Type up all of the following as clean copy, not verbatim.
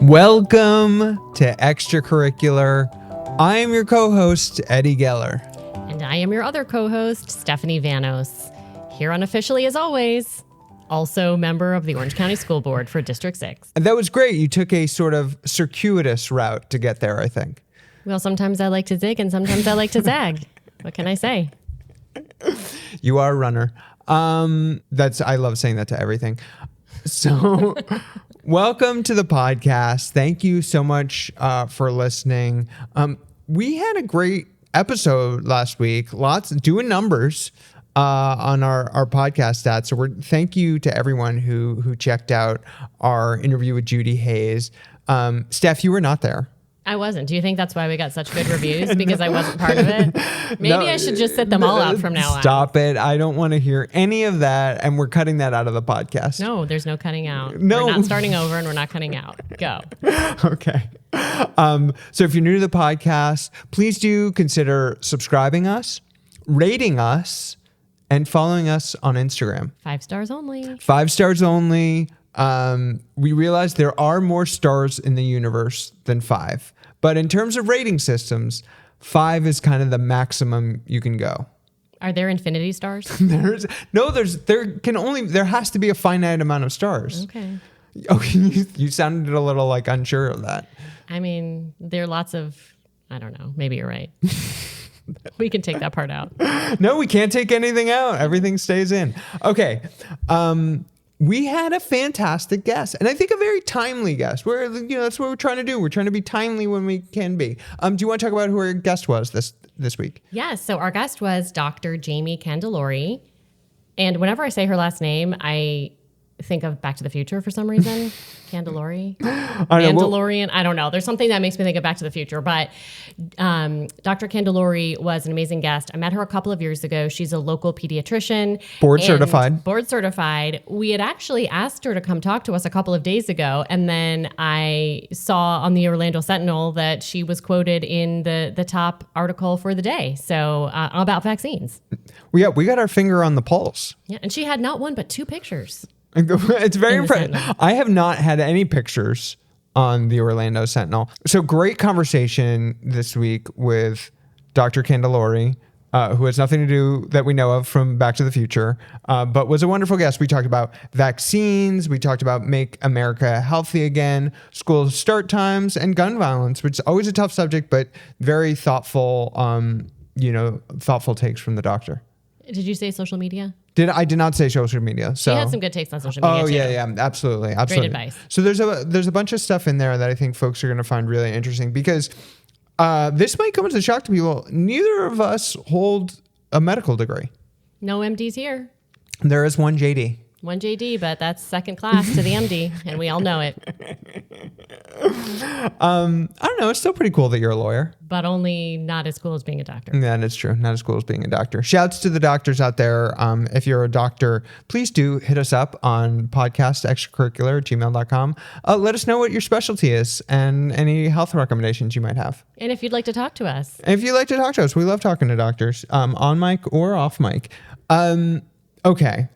Welcome to Extracurricular. I am your co-host, Eddie Geller. And I am your other co-host, Stephanie Vanos. Here unofficially as always, also member of the Orange County School Board for District 6. And that was great. You took a sort of circuitous route to get there, I think. Well, sometimes I like to zig and sometimes I like to zag. What can I say? You are a runner. I love saying that to everything. So welcome to the podcast. Thank you so much for listening. We had a great episode last week, doing numbers on our podcast stats. So thank you to everyone who checked out our interview with Judy Hayes. Steph, you were not there. I wasn't. Do you think that's why we got such good reviews? Because I wasn't part of it? Maybe I should just sit them all out from now on. Stop it. I don't want to hear any of that. And we're cutting that out of the podcast. No, there's no cutting out. No. We're not starting over and we're not cutting out. Go. Okay. So if you're new to the podcast, please do consider subscribing us, rating us, and following us on Instagram. 5 stars only. 5 stars only. We realize there are more stars in the universe than 5. But in terms of rating systems, 5 is kind of the maximum you can go. Are there infinity stars? There has to be a finite amount of stars. Okay. Oh, you sounded a little like unsure of that. I mean, there are lots of, I don't know, maybe you're right. We can take that part out. No, we can't take anything out. Everything stays in. Okay. We had a fantastic guest, and I think a very timely guest. That's what we're trying to do. We're trying to be timely when we can be. Do you want to talk about who our guest was this week? Yes. So our guest was Dr. Jaime Candelori. And whenever I say her last name, I think of Back to the Future for some reason. Candelori? Mandalorian? I don't know. There's something that makes me think of Back to the Future. But Dr. Candelori was an amazing guest. I met her a couple of years ago. She's a local pediatrician. Board certified. We had actually asked her to come talk to us a couple of days ago. And then I saw on the Orlando Sentinel that she was quoted in the top article for the day. So about vaccines. We got our finger on the pulse. Yeah. And she had not one, but 2 pictures. It's very impressive. I have not had any pictures on the Orlando Sentinel. So great conversation this week with Dr. Candelori, who has nothing to do that we know of from Back to the Future, but was a wonderful guest. We talked about vaccines. We talked about Make America Healthy Again, school start times, and gun violence, which is always a tough subject, but very thoughtful, thoughtful takes from the doctor. Did you say social media? I did not say social media. So she had some good takes on social media. Oh too. yeah, absolutely. Great advice. So there's a bunch of stuff in there that I think folks are going to find really interesting because this might come as a shock to people. Neither of us hold a medical degree. No MDs here. There is one JD. One JD, but that's second class to the MD, and we all know it. I don't know. It's still pretty cool that you're a lawyer. But only not as cool as being a doctor. Yeah, that's true. Not as cool as being a doctor. Shouts to the doctors out there. If you're a doctor, please do hit us up on podcastextracurricular@gmail.com. Let us know what your specialty is and any health recommendations you might have. And if you'd like to talk to us. If you'd like to talk to us, we love talking to doctors, on mic or off mic. Okay.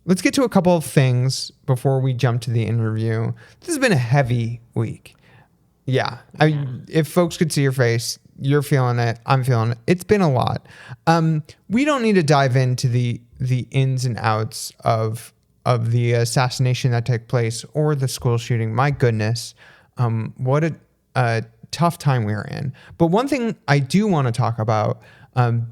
Let's get to a couple of things before we jump to the interview. This has been a heavy week. Yeah. If folks could see your face, you're feeling it. I'm feeling it. It's been a lot. We don't need to dive into the ins and outs of the assassination that took place or the school shooting. My goodness. What a tough time we are in. But one thing I do want to talk about,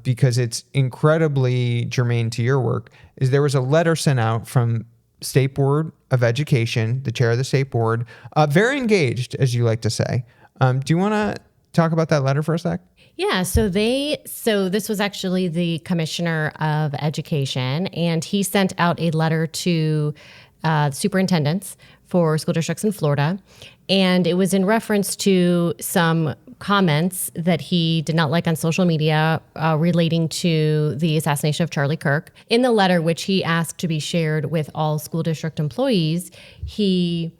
because it's incredibly germane to your work, is there was a letter sent out from State Board of Education, the chair of the State Board, very engaged, as you like to say. Do you want to talk about that letter for a sec? Yeah, so this was actually the Commissioner of Education, and he sent out a letter to superintendents for school districts in Florida, and it was in reference to some comments that he did not like on social media relating to the assassination of Charlie Kirk. In the letter, which he asked to be shared with all school district employees, he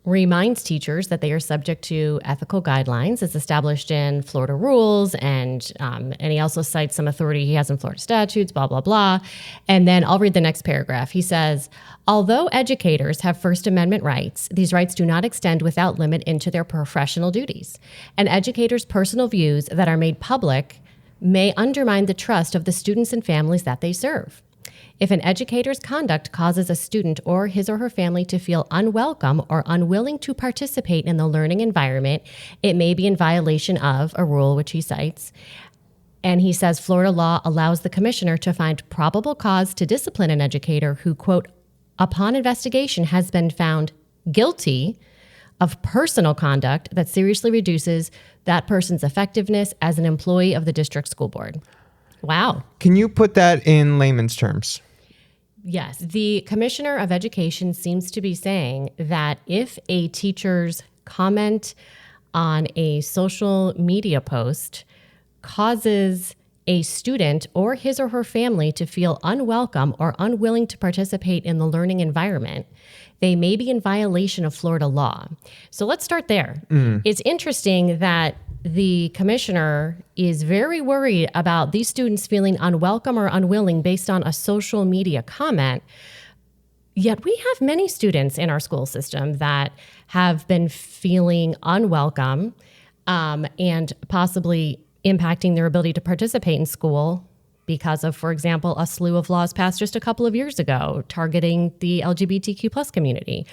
reminds teachers that they are subject to ethical guidelines as established in Florida rules, and he also cites some authority he has in Florida statutes, blah, blah, blah. And then I'll read the next paragraph. He says, although educators have First Amendment rights, these rights do not extend without limit into their professional duties. And educators' personal views that are made public may undermine the trust of the students and families that they serve. If an educator's conduct causes a student or his or her family to feel unwelcome or unwilling to participate in the learning environment, it may be in violation of a rule which he cites. And he says Florida law allows the commissioner to find probable cause to discipline an educator who, quote, upon investigation has been found guilty of personal conduct that seriously reduces that person's effectiveness as an employee of the district school board. Wow. Can you put that in layman's terms? Yes. The Commissioner of Education seems to be saying that if a teacher's comment on a social media post causes a student or his or her family to feel unwelcome or unwilling to participate in the learning environment, they may be in violation of Florida law. So let's start there. It's interesting that the commissioner is very worried about these students feeling unwelcome or unwilling based on a social media comment. Yet we have many students in our school system that have been feeling unwelcome and possibly impacting their ability to participate in school because of, for example, a slew of laws passed just a couple of years ago targeting the LGBTQ plus community.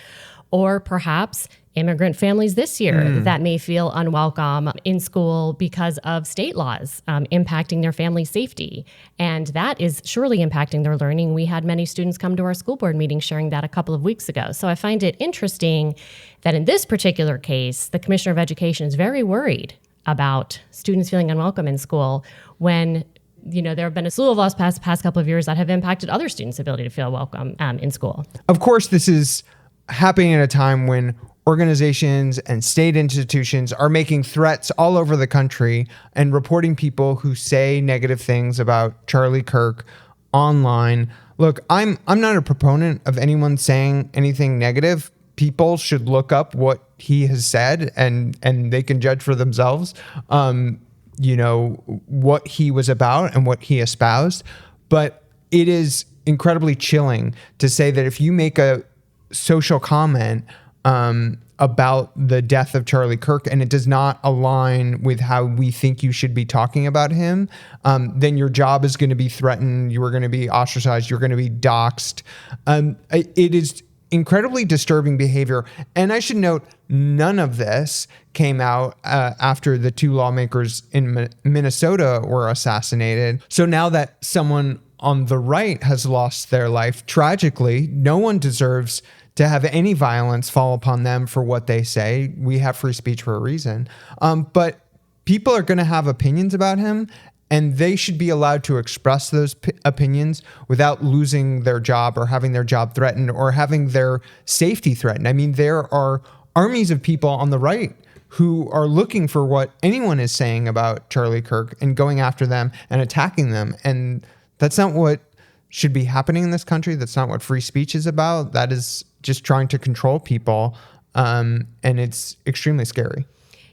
Or perhaps immigrant families this year that may feel unwelcome in school because of state laws impacting their family safety. And that is surely impacting their learning. We had many students come to our school board meeting sharing that a couple of weeks ago. So I find it interesting that in this particular case, the Commissioner of Education is very worried about students feeling unwelcome in school when there have been a slew of laws passed the past couple of years that have impacted other students' ability to feel welcome in school. Of course, this is happening at a time when organizations and state institutions are making threats all over the country and reporting people who say negative things about Charlie Kirk online. Look, I'm not a proponent of anyone saying anything negative. People should look up what he has said and they can judge for themselves, what he was about and what he espoused. But it is incredibly chilling to say that if you make a social comment about the death of Charlie Kirk and it does not align with how we think you should be talking about him, then your job is going to be threatened. You are going to be ostracized. You're going to be doxxed. It is incredibly disturbing behavior. And I should note, none of this came out after the two lawmakers in Minnesota were assassinated. So now that someone on the right has lost their life tragically, no one deserves to have any violence fall upon them for what they say. We have free speech for a reason. But people are going to have opinions about him, and they should be allowed to express those opinions without losing their job or having their job threatened or having their safety threatened. I mean, there are armies of people on the right who are looking for what anyone is saying about Charlie Kirk and going after them and attacking them. And that's not what should be happening in this country. That's not what free speech is about. That is just trying to control people. And it's extremely scary.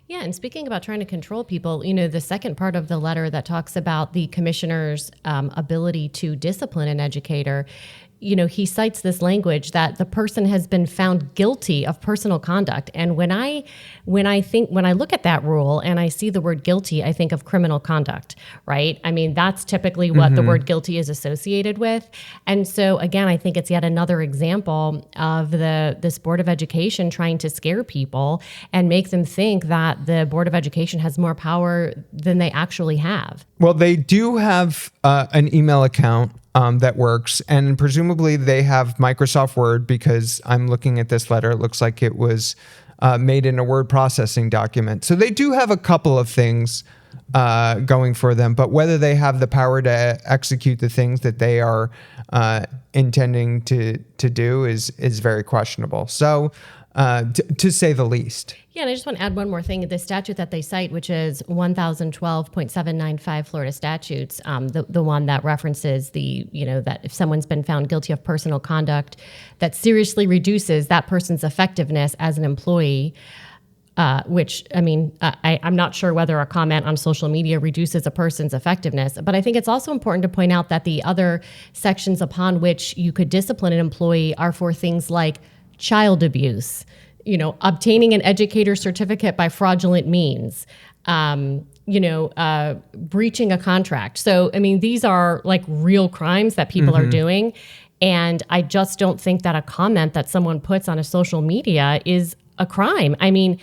Yeah, and speaking about trying to control people, the second part of the letter that talks about the commissioner's ability to discipline an educator, he cites this language that the person has been found guilty of personal conduct. And when I look at that rule and I see the word guilty, I think of criminal conduct, right? I mean, that's typically what the word guilty is associated with. And so again, I think it's yet another example of this Board of Education trying to scare people and make them think that the Board of Education has more power than they actually have. Well, they do have an email account that works. And presumably they have Microsoft Word, because I'm looking at this letter. It looks like it was made in a word processing document. So they do have a couple of things going for them, but whether they have the power to execute the things that they are intending to do is very questionable. So, to say the least. Yeah, and I just want to add one more thing. The statute that they cite, which is 1012.795 Florida statutes, the one that references that if someone's been found guilty of personal conduct that seriously reduces that person's effectiveness as an employee, which, I'm not sure whether a comment on social media reduces a person's effectiveness, but I think it's also important to point out that the other sections upon which you could discipline an employee are for things like child abuse, obtaining an educator certificate by fraudulent means, breaching a contract. So, these are like real crimes that people are doing. And I just don't think that a comment that someone puts on a social media is a crime. Should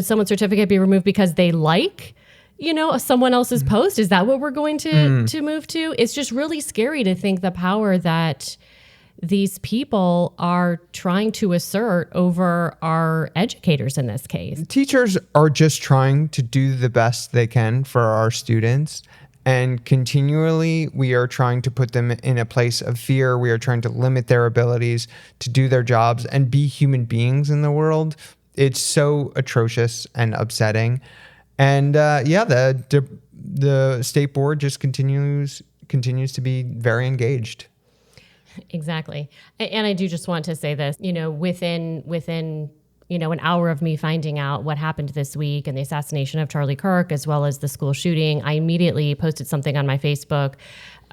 someone's certificate be removed because they like, someone else's post? Is that what we're going to move to? It's just really scary to think the power that these people are trying to assert over our educators in this case. Teachers are just trying to do the best they can for our students. And continually, we are trying to put them in a place of fear. We are trying to limit their abilities to do their jobs and be human beings in the world. It's so atrocious and upsetting. And the state board just continues to be very engaged. Exactly. And I do just want to say this, within an hour of me finding out what happened this week and the assassination of Charlie Kirk, as well as the school shooting, I immediately posted something on my Facebook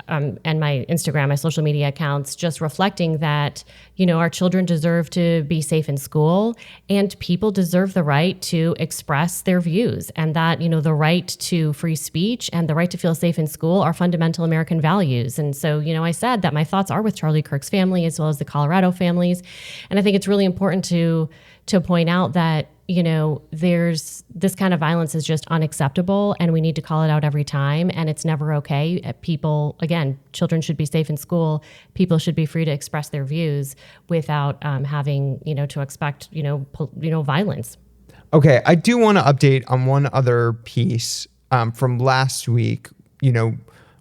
and my Instagram, my social media accounts, just reflecting that, our children deserve to be safe in school and people deserve the right to express their views, and that, the right to free speech and the right to feel safe in school are fundamental American values. And so, I said that my thoughts are with Charlie Kirk's family as well as the Colorado families. And I think it's really important to point out that, there's this kind of violence is just unacceptable and we need to call it out every time, and it's never okay. People, again, children should be safe in school. People should be free to express their views without having, to expect, violence. Okay, I do want to update on one other piece from last week.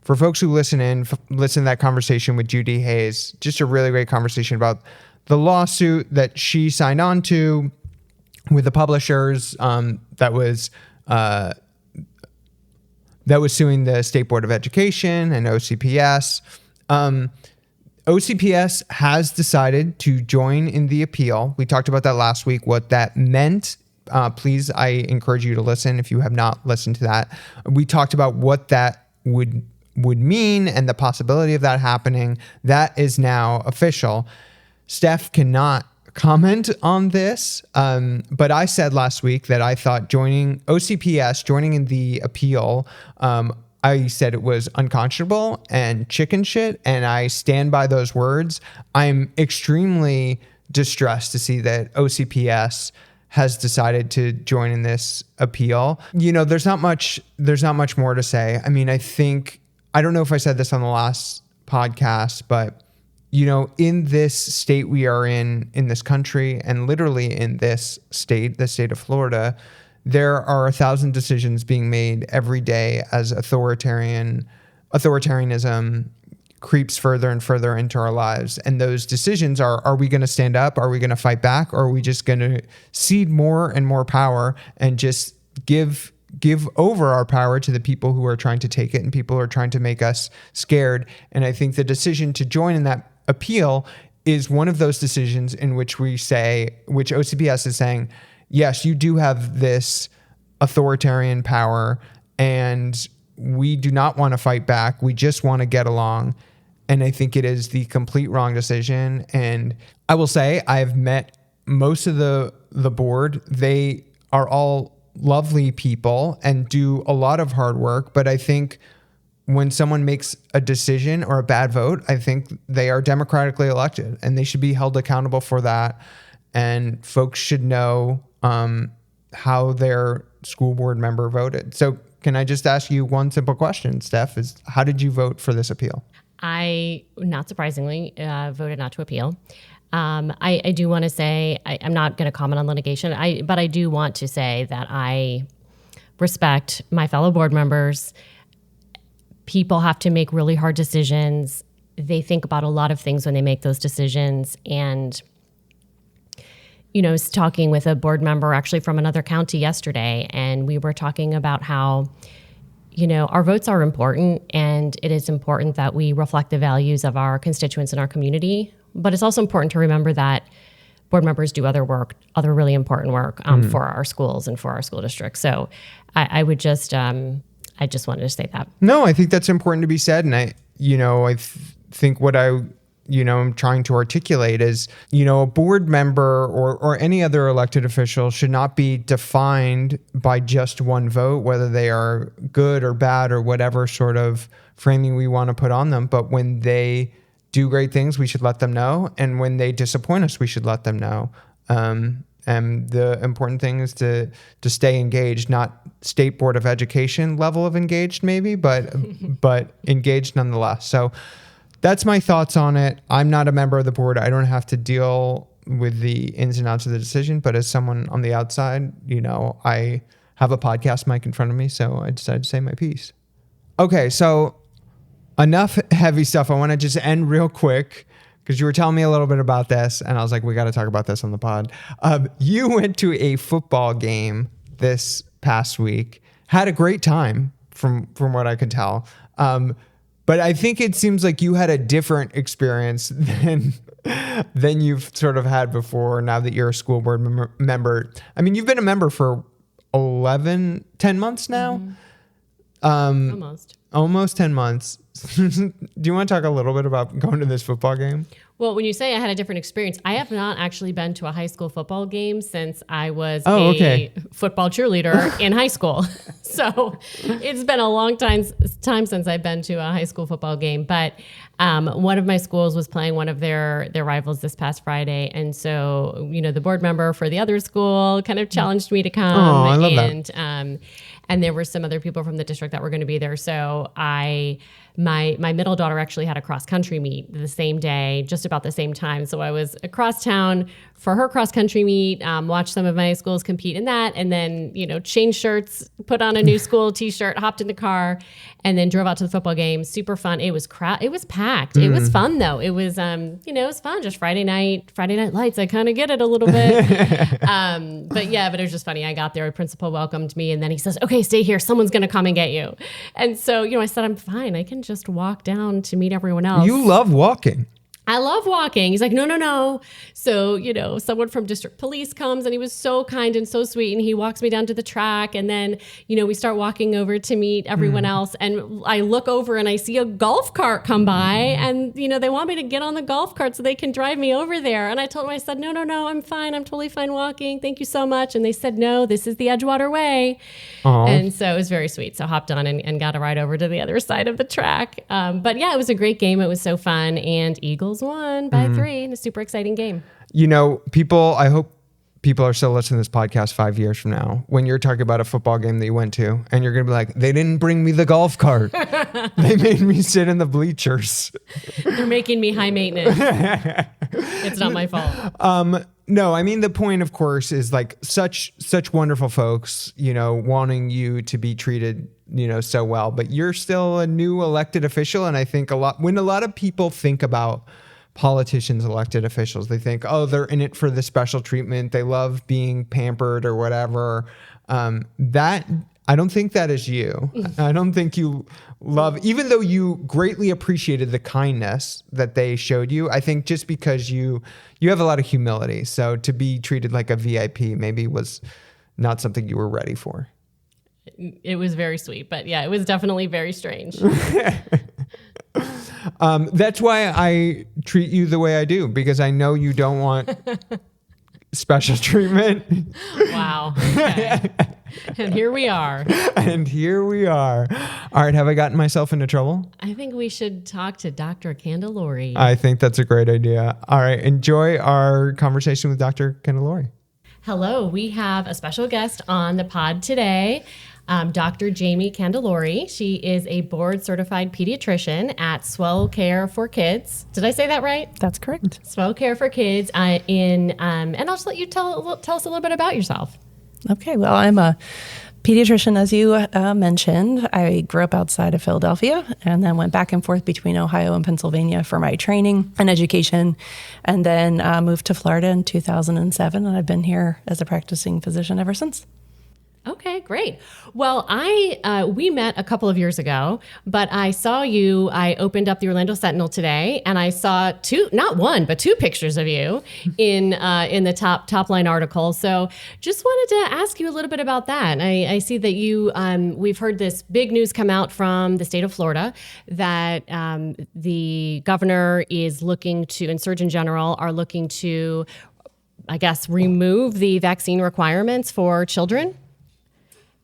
For folks who listen to that conversation with Judy Hayes, just a really great conversation about the lawsuit that she signed on to with the publishers that was suing the State Board of Education and OCPS. OCPS has decided to join in the appeal. We talked about that last week, what that meant. Please, I encourage you to listen if you have not listened to that. We talked about what that would mean and the possibility of that happening. That is now official. Steph cannot comment on this, but I said last week that I thought joining in the appeal, I said it was unconscionable and chicken shit, and I stand by those words. I'm extremely distressed to see that OCPS has decided to join in this appeal. There's not much more to say. I don't know if I said this on the last podcast, but in this state we are in this country, and literally in this state, the state of Florida, there are 1,000 decisions being made every day as authoritarianism creeps further and further into our lives. And those decisions are we going to stand up? Are we going to fight back? Or are we just going to cede more and more power and just give over our power to the people who are trying to take it and people who are trying to make us scared? And I think the decision to join in that appeal is one of those decisions in which which OCPS is saying, yes, you do have this authoritarian power and we do not want to fight back. We just want to get along. And I think it is the complete wrong decision. And I will say I've met most of the board. They are all lovely people and do a lot of hard work. But I think when someone makes a decision or a bad vote, I think they are democratically elected and they should be held accountable for that. And folks should know how their school board member voted. So can I just ask you one simple question, Steph, is how did you vote for this appeal? I, not surprisingly, voted not to appeal. I do want to say, I'm not going to comment on litigation, but I do want to say that I respect my fellow board members. People have to make really hard decisions. they think about a lot of things when they make those decisions. And, I was talking with a board member actually from another county yesterday, and we were talking about how, our votes are important, and it is important that we reflect the values of our constituents in our community. But it's also important to remember that board members do other really important work for our schools and for our school districts. So I just wanted to say that. No, I think that's important to be said. And I think what I'm trying to articulate is, a board member or any other elected official should not be defined by just one vote, whether they are good or bad or whatever sort of framing we want to put on them. But when they do great things, we should let them know. And when they disappoint us, we should let them know. And the important thing is to stay engaged, not State Board of Education level of engaged maybe, but engaged nonetheless. So that's my thoughts on it. I'm not a member of the board. I don't have to deal with the ins and outs of the decision, but as someone on the outside, I have a podcast mic in front of me, so I decided to say my piece. Okay, so enough heavy stuff. I want to just end real quick because you were telling me a little bit about this, and I was like, we got to talk about this on the pod. You went to a football game this past week, had a great time from what I could tell. But I think it seems like you had a different experience than you've sort of had before now that you're a school board member. I mean, you've been a member for 10 months now? Almost 10 months. Do you want to talk a little bit about going to this football game? Well, when you say I had a different experience, I have not actually been to a high school football game since I was a football cheerleader in high school. So it's been a long time since I've been to a high school football game. But one of my schools was playing one of their rivals this past Friday. And so, the board member for the other school kind of challenged me to come. Oh, I love that. And there were some other people from the district that were going to be there. So my middle daughter actually had a cross country meet the same day, just about the same time. So I was across town for her cross country meet, watched some of my schools compete in that, and then, changed shirts, put on a new school t-shirt, hopped in the car, and then drove out to the football game. Super fun. It was it was packed. It was fun though. It was, it was fun. Just Friday night lights. I kind of get it a little bit. But it was just funny. I got there, a principal welcomed me, and then he says, okay, stay here. Someone's going to come and get you. And so, I said, I'm fine. I can just walk down to meet everyone else. You love walking. I love walking. He's like, no. So, someone from district police comes, and he was so kind and so sweet. And he walks me down to the track. And then, we start walking over to meet everyone else. And I look over and I see a golf cart come by, and, they want me to get on the golf cart so they can drive me over there. And I told them, I said, no, I'm fine. I'm totally fine walking. Thank you so much. And they said, no, this is the Edgewater Way. Aww. And so it was very sweet. So hopped on and got a ride over to the other side of the track. But it was a great game. It was so fun. And Eagles won by 3 in a super exciting game. I hope people are still listening to this podcast 5 years from now when you're talking about a football game that you went to, and you're going to be like, they didn't bring me the golf cart. They made me sit in the bleachers. They're making me high maintenance. It's not my fault. No, I mean, the point, of course, is like such wonderful folks, wanting you to be treated, so well, but you're still a new elected official. And I think when a lot of people think about politicians, elected officials, they think, oh, they're in it for the special treatment. They love being pampered or whatever. I don't think that is you. I don't think you love, even though you greatly appreciated the kindness that they showed you, I think just because you have a lot of humility. So to be treated like a VIP maybe was not something you were ready for. It was very sweet, but it was definitely very strange. That's why I treat you the way I do, because I know you don't want special treatment. Wow. Okay. And here we are. All right. Have I gotten myself into trouble? I think we should talk to Dr. Candelori. I think that's a great idea. All right. Enjoy our conversation with Dr. Candelori. Hello. We have a special guest on the pod today. Dr. Jaime Candelori. She is a board-certified pediatrician at Swell Care for Kids. Did I say that right? That's correct. Swell Care for Kids. And I'll just let you tell us a little bit about yourself. Okay. Well, I'm a Pediatrician, as you mentioned. I grew up outside of Philadelphia and then went back and forth between Ohio and Pennsylvania for my training and education, and then moved to Florida in 2007, and I've been here as a practicing physician ever since. Okay, great. Well, we met a couple of years ago, but I saw you. I opened up the Orlando Sentinel today, and I saw not one, but two pictures of you in the top line article. So, just wanted to ask you a little bit about that. I see that you. We've heard this big news come out from the state of Florida that the governor is looking to, and Surgeon General are looking to, I guess, remove the vaccine requirements for children.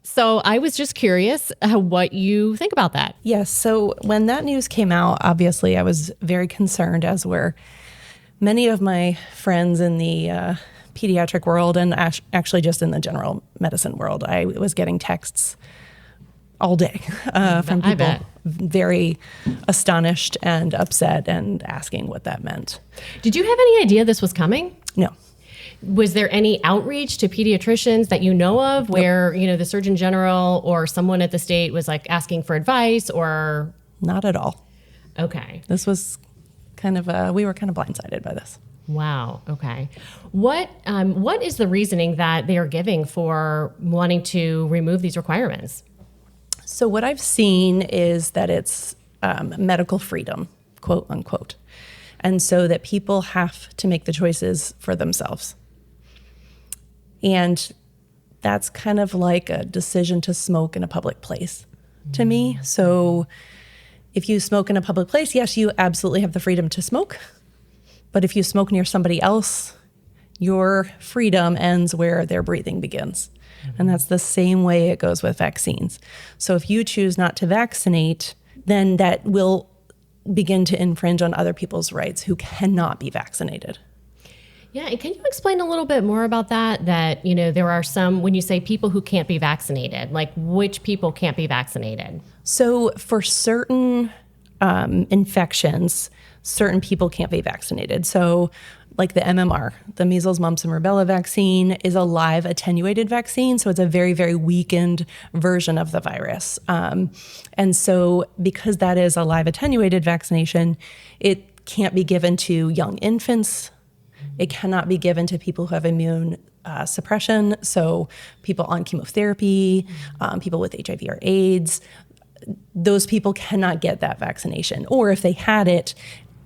So I was just curious what you think about that. Yes. So when that news came out, obviously I was very concerned, as were many of my friends in the pediatric world and actually just in the general medicine world. I was getting texts all day from people very astonished and upset and asking what that meant. Did you have any idea this was coming? No. Was there any outreach to pediatricians that you know of where, the Surgeon General or someone at the state was like asking for advice or? Not at all. Okay. This was kind of, we were kind of blindsided by this. Wow. Okay. What is the reasoning that they are giving for wanting to remove these requirements? So what I've seen is that it's medical freedom, quote unquote. And so that people have to make the choices for themselves. And that's kind of like a decision to smoke in a public place to me. So if you smoke in a public place, yes, you absolutely have the freedom to smoke. But if you smoke near somebody else, your freedom ends where their breathing begins. And that's the same way it goes with vaccines. So if you choose not to vaccinate, then that will begin to infringe on other people's rights who cannot be vaccinated. Yeah, and can you explain a little bit more about that? That, there are some, when you say people who can't be vaccinated, like which people can't be vaccinated? So for certain infections, certain people can't be vaccinated. So like the MMR, the measles, mumps, and rubella vaccine is a live attenuated vaccine. So it's a very, very weakened version of the virus. And so because that is a live attenuated vaccination, it can't be given to young infants. It cannot be given to people who have immune suppression. So people on chemotherapy, people with HIV or AIDS, those people cannot get that vaccination. Or if they had it,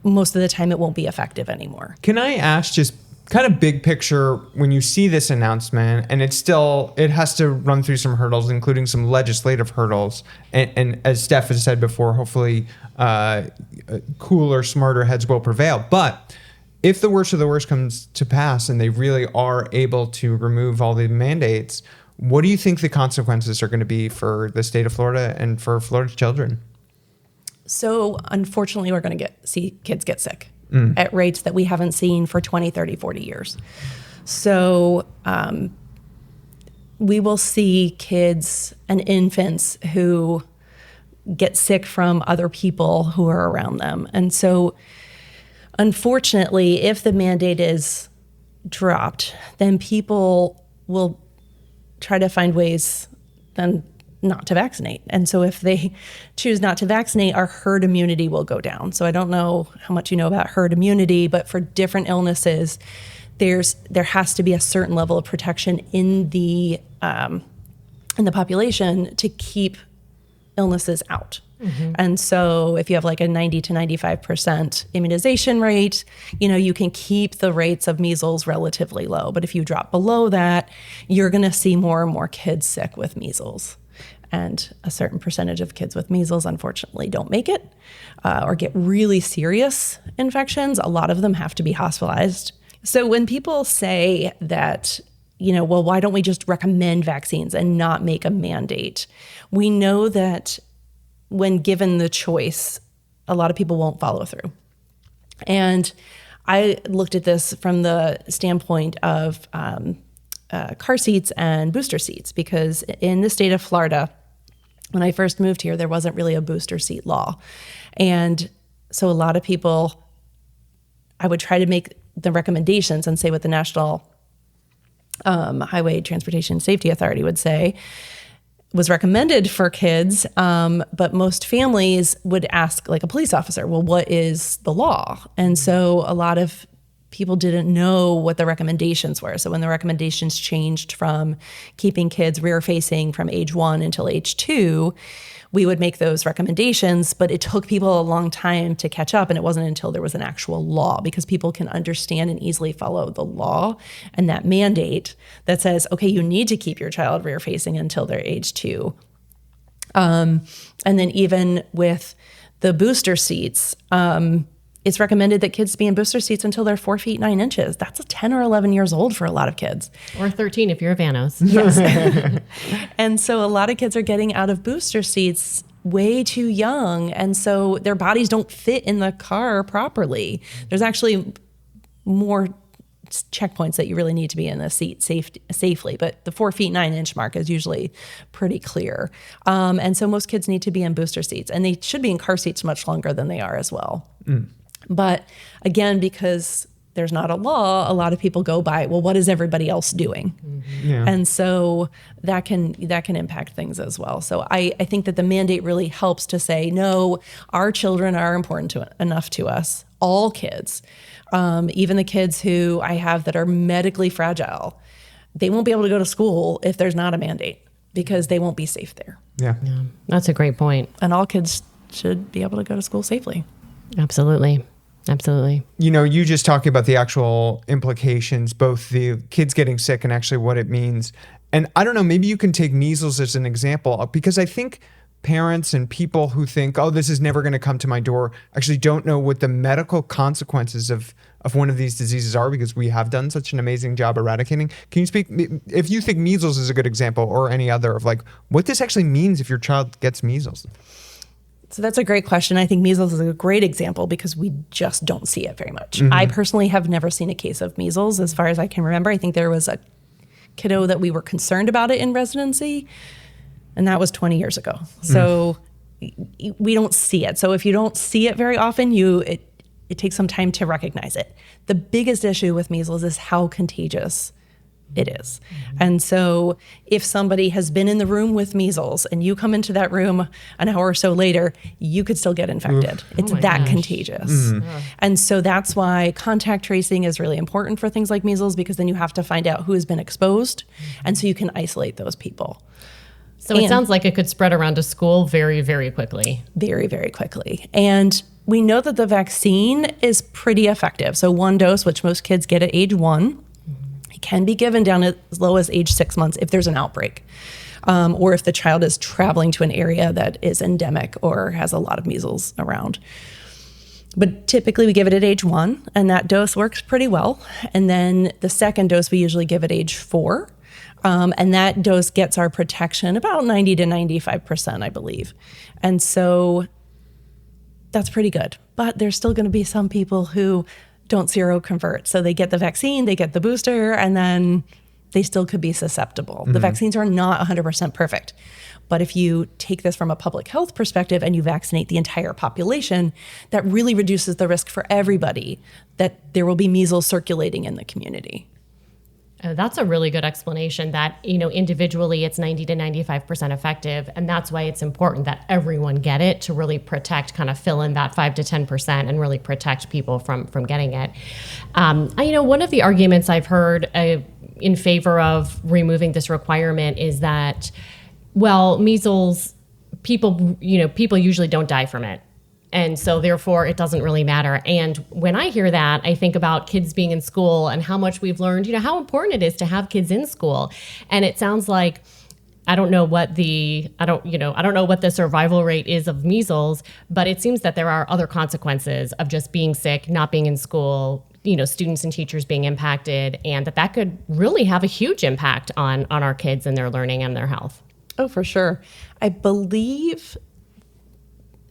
most of the time it won't be effective anymore. Can I ask, just kind of big picture, when you see this announcement, and it has to run through some hurdles, including some legislative hurdles, and as Steph has said before, hopefully cooler, smarter heads will prevail. But if the worst of the worst comes to pass and they really are able to remove all the mandates, what do you think the consequences are going to be for the state of Florida and for Florida's children? So unfortunately, we're going to see kids get sick at rates that we haven't seen for 20, 30, 40 years. So we will see kids and infants who get sick from other people who are around them. And so unfortunately, if the mandate is dropped, then people will try to find ways then not to vaccinate. And so if they choose not to vaccinate, our herd immunity will go down. So I don't know how much you know about herd immunity, but for different illnesses, there has to be a certain level of protection in the population to keep illnesses out. Mm-hmm. And so if you have like a 90 to 95% immunization rate, you can keep the rates of measles relatively low. But if you drop below that, you're going to see more and more kids sick with measles. And a certain percentage of kids with measles, unfortunately, don't make it or get really serious infections. A lot of them have to be hospitalized. So when people say that, well, why don't we just recommend vaccines and not make a mandate? We know that when given the choice, a lot of people won't follow through. And I looked at this from the standpoint of car seats and booster seats, because in the state of Florida, when I first moved here, there wasn't really a booster seat law. And so a lot of people, I would try to make the recommendations and say what the National Highway Transportation Safety Authority would say. was recommended for kids, but most families would ask like a police officer, well, what is the law? And so a lot of people didn't know what the recommendations were. So when the recommendations changed from keeping kids rear facing from age 1 until age 2, we would make those recommendations, but it took people a long time to catch up. And it wasn't until there was an actual law, because people can understand and easily follow the law and that mandate that says, okay, you need to keep your child rear facing until they're age 2. And then even with the booster seats, it's recommended that kids be in booster seats until they're 4 feet 9 inches. That's 10 or 11 years old for a lot of kids. Or 13 if you're a Vanos. Yes. And so a lot of kids are getting out of booster seats way too young. And so their bodies don't fit in the car properly. There's actually more checkpoints that you really need to be in the seat safely. But the 4 feet 9 inch mark is usually pretty clear. And so most kids need to be in booster seats, and they should be in car seats much longer than they are as well. But again, because there's not a law, a lot of people go by, well, what is everybody else doing? Yeah. And so that can impact things as well. So I think that the mandate really helps to say, no, our children are important enough to us, all kids, even the kids who I have that are medically fragile. They won't be able to go to school if there's not a mandate, because they won't be safe there. Yeah. That's a great point. And all kids should be able to go to school safely. Absolutely. Absolutely. You know, you just talking about the actual implications, both the kids getting sick and actually what it means. And I don't know, maybe you can take measles as an example, because I think parents and people who think, oh, this is never going to come to my door, actually don't know what the medical consequences of one of these diseases are, because we have done such an amazing job eradicating. Can you speak, if you think measles is a good example, or any other, of like what this actually means if your child gets measles? So that's a great question. I think measles is a great example because we just don't see it very much. I personally have never seen a case of measles as far as I can remember. I think there was a kiddo that we were concerned about it in residency, and that was 20 years ago. So we don't see it. So if you don't see it very often, it takes some time to recognize it. The biggest issue with measles is how contagious it is. And so if somebody has been in the room with measles and you come into that room an hour or so later, you could still get infected. It's that contagious. And so that's why contact tracing is really important for things like measles, because then you have to find out who has been exposed. And so you can isolate those people. So it sounds like it could spread around to school very, very quickly. Very, very quickly. And we know that the vaccine is pretty effective. So 1 dose, which most kids get at age 1, can be given down as low as age 6 months if there's an outbreak, or if the child is traveling to an area that is endemic or has a lot of measles around. But typically we give it at age 1, and that dose works pretty well. And then the second dose we usually give at age 4. And that dose gets our protection about 90 to 95%, I believe. And so that's pretty good. But there's still going to be some people who don't seroconvert. So they get the vaccine, they get the booster, and then they still could be susceptible. The vaccines are not 100% perfect. But if you take this from a public health perspective and you vaccinate the entire population, that really reduces the risk for everybody that there will be measles circulating in the community. That's a really good explanation that, individually it's 90 to 95% effective. And that's why it's important that everyone get it, to really protect, kind of fill in that 5 to 10% and really protect people from getting it. One of the arguments I've heard in favor of removing this requirement is that, well, measles, people usually don't die from it. And so therefore it doesn't really matter. And when I hear that, I think about kids being in school and how much we've learned, how important it is to have kids in school. And it sounds like, I don't know what the survival rate is of measles, but it seems that there are other consequences of just being sick, not being in school, students and teachers being impacted, and that could really have a huge impact on our kids and their learning and their health. Oh, for sure. I believe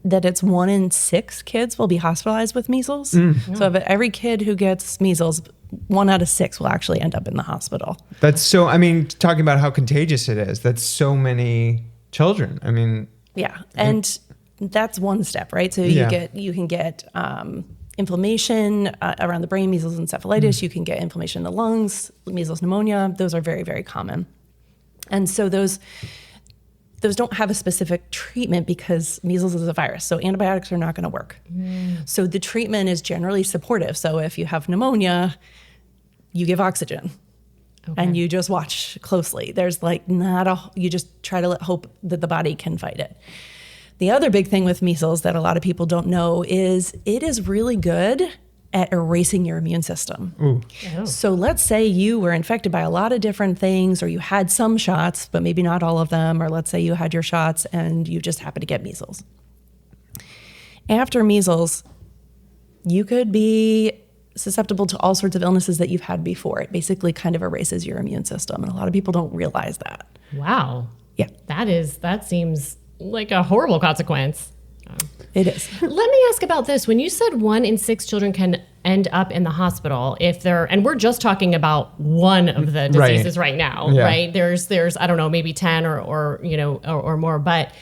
that it's 1 in 6 kids will be hospitalized with measles. So of every kid who gets measles, 1 out of 6 will actually end up in the hospital. That's so, talking about how contagious it is, that's so many children. Yeah, and that's one step, right? So you can get inflammation around the brain, measles encephalitis. You can get inflammation in the lungs, measles pneumonia. Those are very, very common. And so those don't have a specific treatment because measles is a virus. So antibiotics are not going to work. So the treatment is generally supportive. So if you have pneumonia, you give oxygen. Okay. And you just watch closely. There's like you just try to hope that the body can fight it. The other big thing with measles that a lot of people don't know is it is really good at erasing your immune system. Ooh. Oh. So let's say you were infected by a lot of different things, or you had some shots, but maybe not all of them, or let's say you had your shots and you just happened to get measles. After measles, you could be susceptible to all sorts of illnesses that you've had before. It basically kind of erases your immune system, and a lot of people don't realize that. Wow. Yeah. That seems like a horrible consequence. It is. Let me ask about this. When you said 1 in 6 children can end up in the hospital and we're just talking about one of the diseases right now, right? There's I don't know, maybe 10 or more, but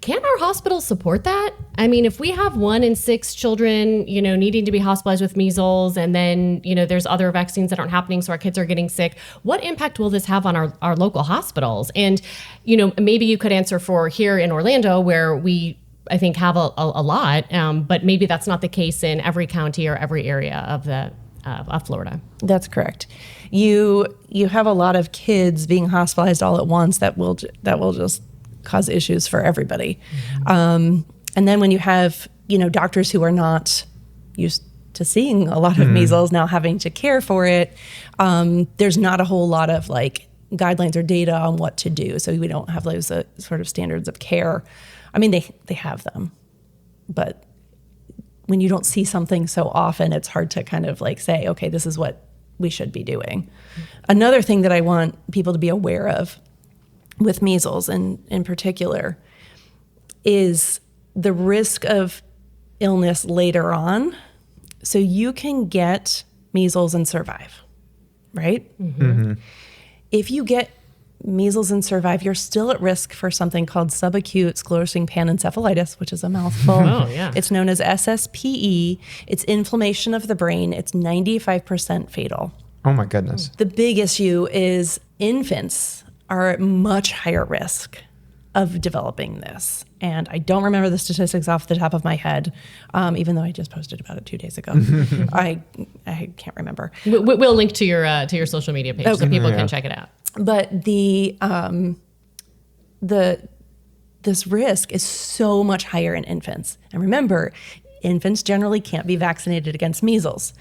can our hospitals support that? I mean, if we have 1 in 6 children, needing to be hospitalized with measles, and then, there's other vaccines that aren't happening, so our kids are getting sick, what impact will this have on our local hospitals? And, maybe you could answer for here in Orlando, where we, I think, have a lot, but maybe that's not the case in every county or every area of Florida. That's correct. You have a lot of kids being hospitalized all at once that will just cause issues for everybody. And then when you have, doctors who are not used to seeing a lot of measles now having to care for it, there's not a whole lot of like guidelines or data on what to do. So we don't have those sort of standards of care. I mean, they have them, but when you don't see something so often, it's hard to kind of like say, okay, this is what we should be doing. Another thing that I want people to be aware of with measles in particular is the risk of illness later on. So you can get measles and survive, right? If you get measles and survive, you're still at risk for something called subacute sclerosing panencephalitis, which is a mouthful. Oh, yeah. It's known as SSPE. It's inflammation of the brain. It's 95% fatal. Oh my goodness. The big issue is infants are at much higher risk of developing this. And I don't remember the statistics off the top of my head, even though I just posted about it 2 days ago. I can't remember. We'll link to your social media page so people can check it out. But this risk is so much higher in infants. And remember, infants generally can't be vaccinated against measles.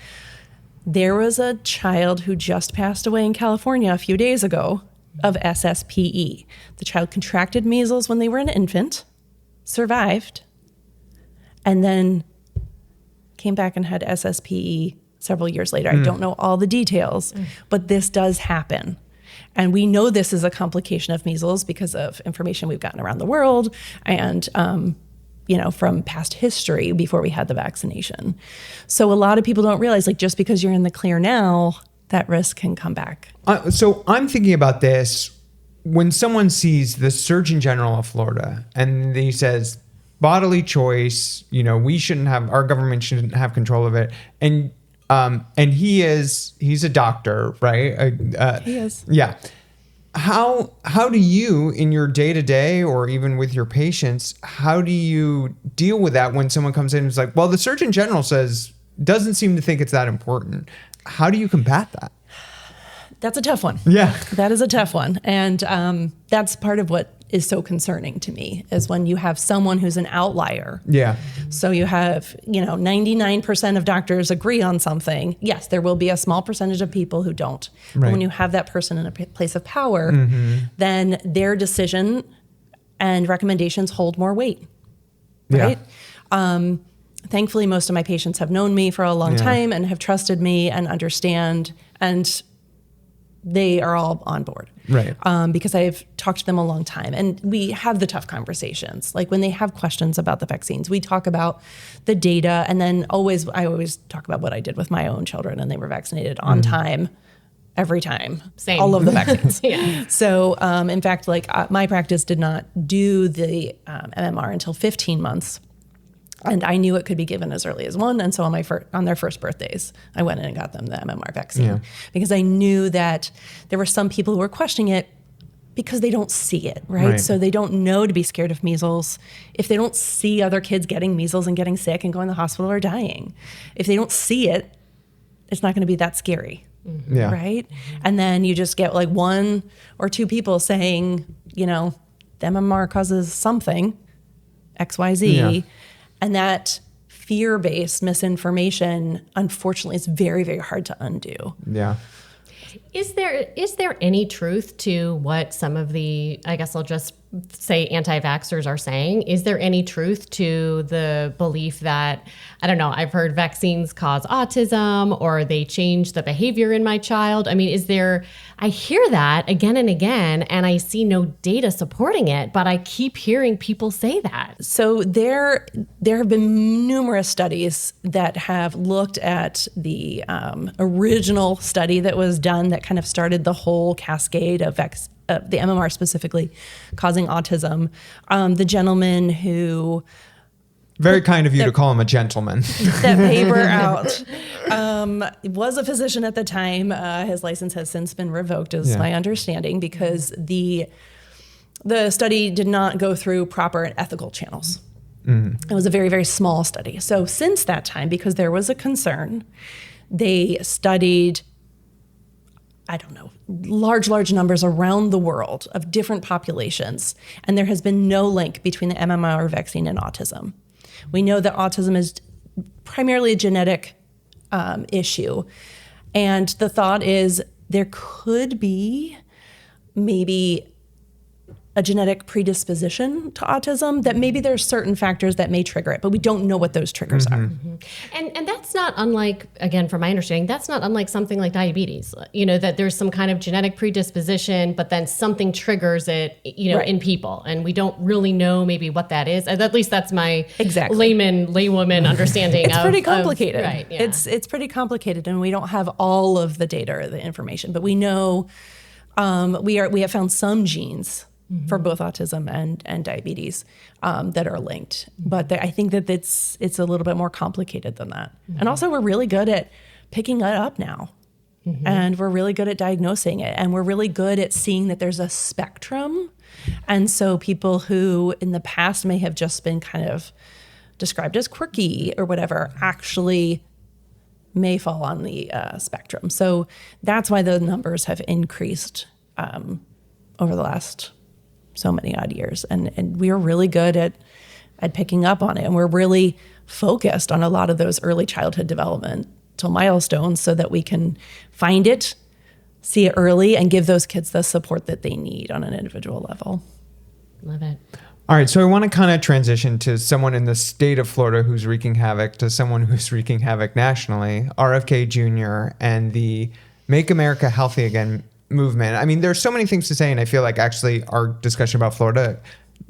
There was a child who just passed away in California a few days ago of SSPE. The child contracted measles when they were an infant, survived, and then came back and had SSPE several years later. I don't know all the details, but this does happen. And we know this is a complication of measles because of information we've gotten around the world and, from past history before we had the vaccination. So a lot of people don't realize, just because you're in the clear now, that risk can come back. So I'm thinking about this when someone sees the Surgeon General of Florida and he says bodily choice, our government shouldn't have control of it. And he's a doctor, right? He is. Yeah. How do you, in your day-to-day or even with your patients, how do you deal with that when someone comes in and is like, well, the Surgeon General doesn't seem to think it's that important? How do you combat that? That's a tough one. Yeah. That is a tough one. And that's part of what is so concerning to me is when you have someone who's an outlier. Yeah. So you have, 99% of doctors agree on something. Yes, there will be a small percentage of people who don't. Right. But when you have that person in a place of power, then their decision and recommendations hold more weight. Right? Yeah. Thankfully, most of my patients have known me for a long time and have trusted me and understand, and they are all on board. Right. Because I've talked to them a long time, and we have the tough conversations. Like when they have questions about the vaccines, we talk about the data, and then I always talk about what I did with my own children, and they were vaccinated on time. Every time. Same. All of the vaccines. Yeah. So, in fact, my practice did not do the MMR until 15 months. And I knew it could be given as early as 1. And so on their first birthdays, I went in and got them the MMR vaccine because I knew that there were some people who were questioning it because they don't see it, right? So they don't know to be scared of measles if they don't see other kids getting measles and getting sick and going to the hospital or dying. If they don't see it, it's not going to be that scary, right? And then you just get like 1 or 2 people saying, you know, the MMR causes something, XYZ, and that fear-based misinformation, unfortunately, is very, very hard to undo. Yeah. Is there any truth to what some of the, I guess I'll just say anti-vaxxers are saying? Is there any truth to the belief that, I don't know, I've heard vaccines cause autism or they change the behavior in my child? I mean, I hear that again and again, and I see no data supporting it, but I keep hearing people say that. So there have been numerous studies that have looked at the original study that was done that kind of started the whole cascade of the MMR specifically causing autism. The gentleman who... Very kind of you to call him a gentleman. That paper out. Was a physician at the time. His license has since been revoked, is my understanding, because the study did not go through proper ethical channels. It was a very, very small study. So since that time, because there was a concern, they studied, I don't know, large numbers around the world of different populations. And there has been no link between the MMR vaccine and autism. We know that autism is primarily a genetic issue. And the thought is there could be maybe a genetic predisposition to autism, that maybe there's certain factors that may trigger it, but we don't know what those triggers are. And that's not unlike, again, from my understanding, that's not unlike something like diabetes, you know, that there's some kind of genetic predisposition, but then something triggers it, you know, in people. And we don't really know maybe what that is. At least that's my laywoman understanding. It's pretty complicated. Right, yeah. It's pretty complicated, and we don't have all of the data or the information, but we know we have found some genes for both autism and diabetes that are linked. But I think that it's a little bit more complicated than that. And also we're really good at picking it up now. And we're really good at diagnosing it. And we're really good at seeing that there's a spectrum. And so people who in the past may have just been kind of described as quirky or whatever actually may fall on the spectrum. So that's why the numbers have increased over the last so many odd years. And we are really good at picking up on it. And we're really focused on a lot of those early childhood developmental milestones so that we can find it, see it early, and give those kids the support that they need on an individual level. Love it. All right, so I want to kind of transition to someone in the state of Florida who's wreaking havoc to someone who's wreaking havoc nationally, RFK Jr. and the Make America Healthy Again movement. I mean, there's so many things to say, and I feel like actually our discussion about Florida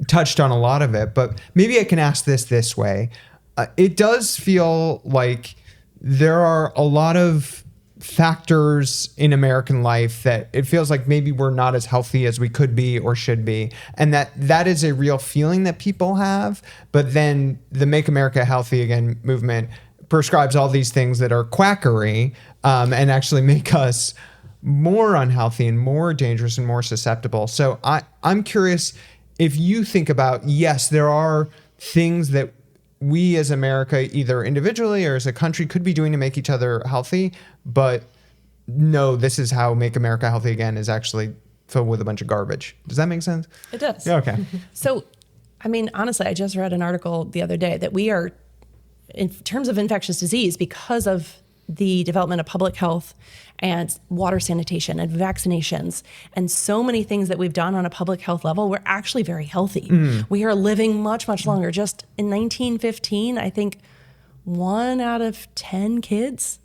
touched on a lot of it, but maybe I can ask this way. It does feel like there are a lot of factors in American life that it feels like maybe we're not as healthy as we could be or should be, and that is a real feeling that people have. But then the Make America Healthy Again movement prescribes all these things that are quackery and actually make us more unhealthy and more dangerous and more susceptible. So I'm curious if you think about, yes, there are things that we as America, either individually or as a country, could be doing to make each other healthy, but no, this is how Make America Healthy Again is actually filled with a bunch of garbage. Does that make sense? It does. Yeah, okay. So, I mean, honestly, I just read an article the other day that we are, in terms of infectious disease, because of the development of public health and water sanitation and vaccinations and so many things that we've done on a public health level, we're actually very healthy. We are living much, much longer. Just in 1915, I think 1 out of 10 kids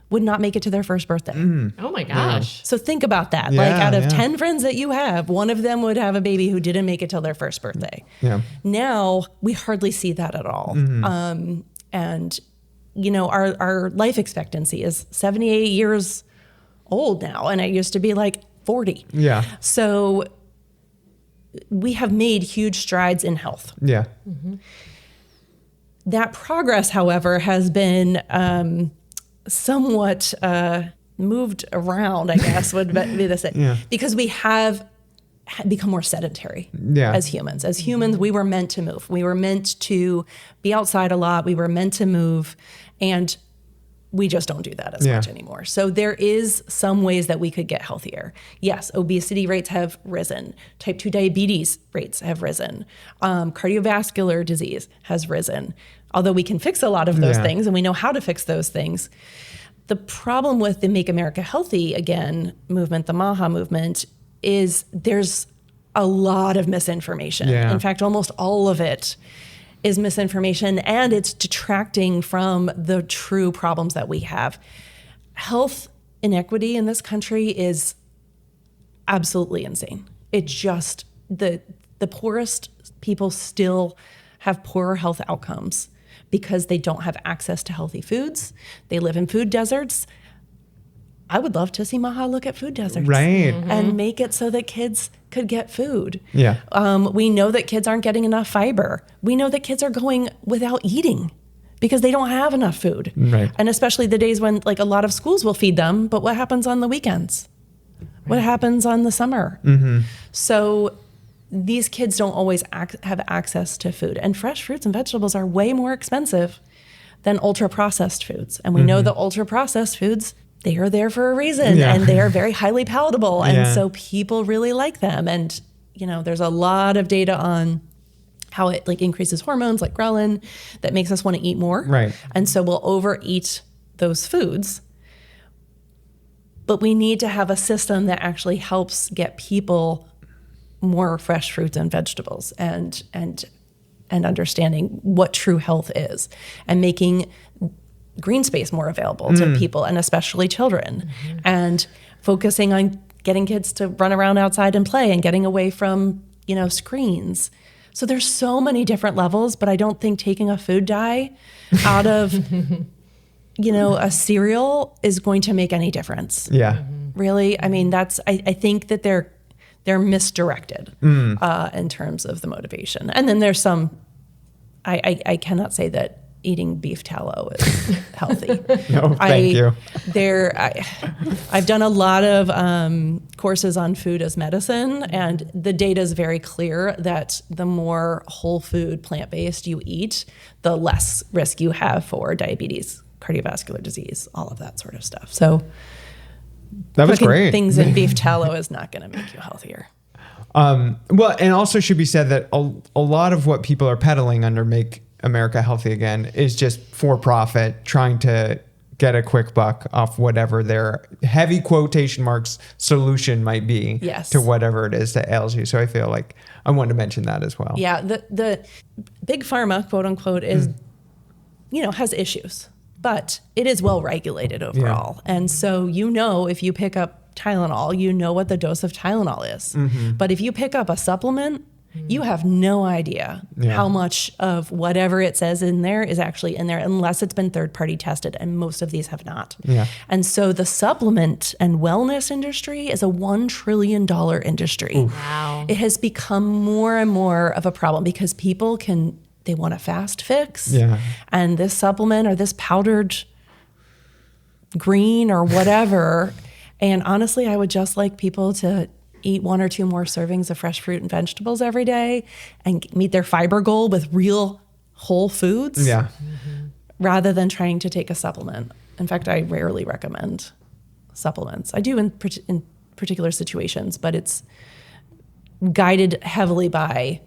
would not make it to their first birthday. Oh my gosh. So think about that. Yeah, like out of yeah. 10 friends that you have, 1 of them would have a baby who didn't make it till their first birthday. Yeah. Now we hardly see that at all. And you know, our life expectancy is 78 years old now, and it used to be like 40. Yeah. So we have made huge strides in health. Yeah. That progress, however, has been somewhat moved around, I guess would be the same. Yeah. Because we have become more sedentary Yeah. as humans. As humans, we were meant to move. We were meant to be outside a lot. We were meant to move, and we just don't do that as much anymore. So there is some ways that we could get healthier. Yes, obesity rates have risen. Type 2 diabetes rates have risen. Cardiovascular disease has risen. Although we can fix a lot of those things, and we know how to fix those things. The problem with the Make America Healthy Again movement, the MAHA movement, is there's a lot of misinformation. Yeah. In fact, almost all of it is misinformation, and it's detracting from the true problems that we have. Health inequity in this country is absolutely insane. It just, the poorest people still have poorer health outcomes because they don't have access to healthy foods. They live in food deserts. I would love to see MAHA look at food deserts. Right. And make it so that kids could get food. Yeah. We know that kids aren't getting enough fiber. We know that kids are going without eating because they don't have enough food. Right. And especially the days when like a lot of schools will feed them, but what happens on the weekends? What happens on the summer? So these kids don't always have access to food. And fresh fruits and vegetables are way more expensive than ultra-processed foods. And we know that ultra-processed foods, they are there for a reason, and they are very highly palatable. And so people really like them. And, you know, there's a lot of data on how it like increases hormones like ghrelin that makes us want to eat more. Right. And so we'll overeat those foods. But we need to have a system that actually helps get people more fresh fruits and vegetables and understanding what true health is and making green space more available to people and especially children and focusing on getting kids to run around outside and play and getting away from, you know, screens. So there's so many different levels, but I don't think taking a food dye out of, you know, a cereal is going to make any difference. Yeah. Really. I mean, I think that they're misdirected in terms of the motivation. And then there's some, I cannot say that eating beef tallow is healthy. No, thank you. I've done a lot of courses on food as medicine, and the data is very clear that the more whole food, plant-based you eat, the less risk you have for diabetes, cardiovascular disease, all of that sort of stuff. So that was cooking great. things in beef tallow is not going to make you healthier. Well, and also should be said that a lot of what people are peddling under Make America Healthy Again is just for profit, trying to get a quick buck off whatever their heavy quotation marks solution might be to whatever it is that ails you. So I feel like I wanted to mention that as well. Yeah, the big pharma, quote unquote, is, you know, has issues, but it is well regulated overall. Yeah. And so, you know, if you pick up Tylenol, you know what the dose of Tylenol is. But if you pick up a supplement, you have no idea how much of whatever it says in there is actually in there unless it's been third-party tested, and most of these have not. Yeah. And so the supplement and wellness industry is a $1 trillion industry. Oof. Wow. It has become more and more of a problem because people they want a fast fix. Yeah. And this supplement or this powdered green or whatever. And honestly, I would just like people to eat 1 or 2 more servings of fresh fruit and vegetables every day and meet their fiber goal with real whole foods rather than trying to take a supplement. In fact, I rarely recommend supplements. I do in particular situations, but it's guided heavily by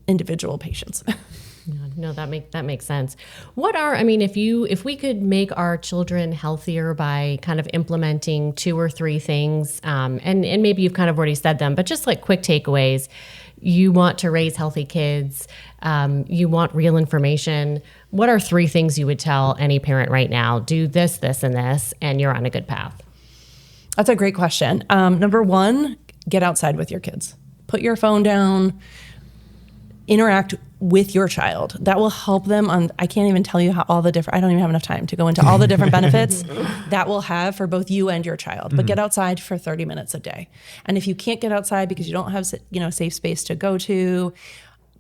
individual patients. No, that makes sense. If we could make our children healthier by kind of implementing 2 or 3 things, and maybe you've kind of already said them, but just like quick takeaways. You want to raise healthy kids. You want real information. What are 3 things you would tell any parent right now? Do this, this, and this, and you're on a good path. That's a great question. Number 1, get outside with your kids. Put your phone down. Interact with your child. That will help them I can't even tell you how I don't even have enough time to go into all the different benefits that will have for both you and your child. But get outside for 30 minutes a day. And if you can't get outside because you don't have, safe space to go to,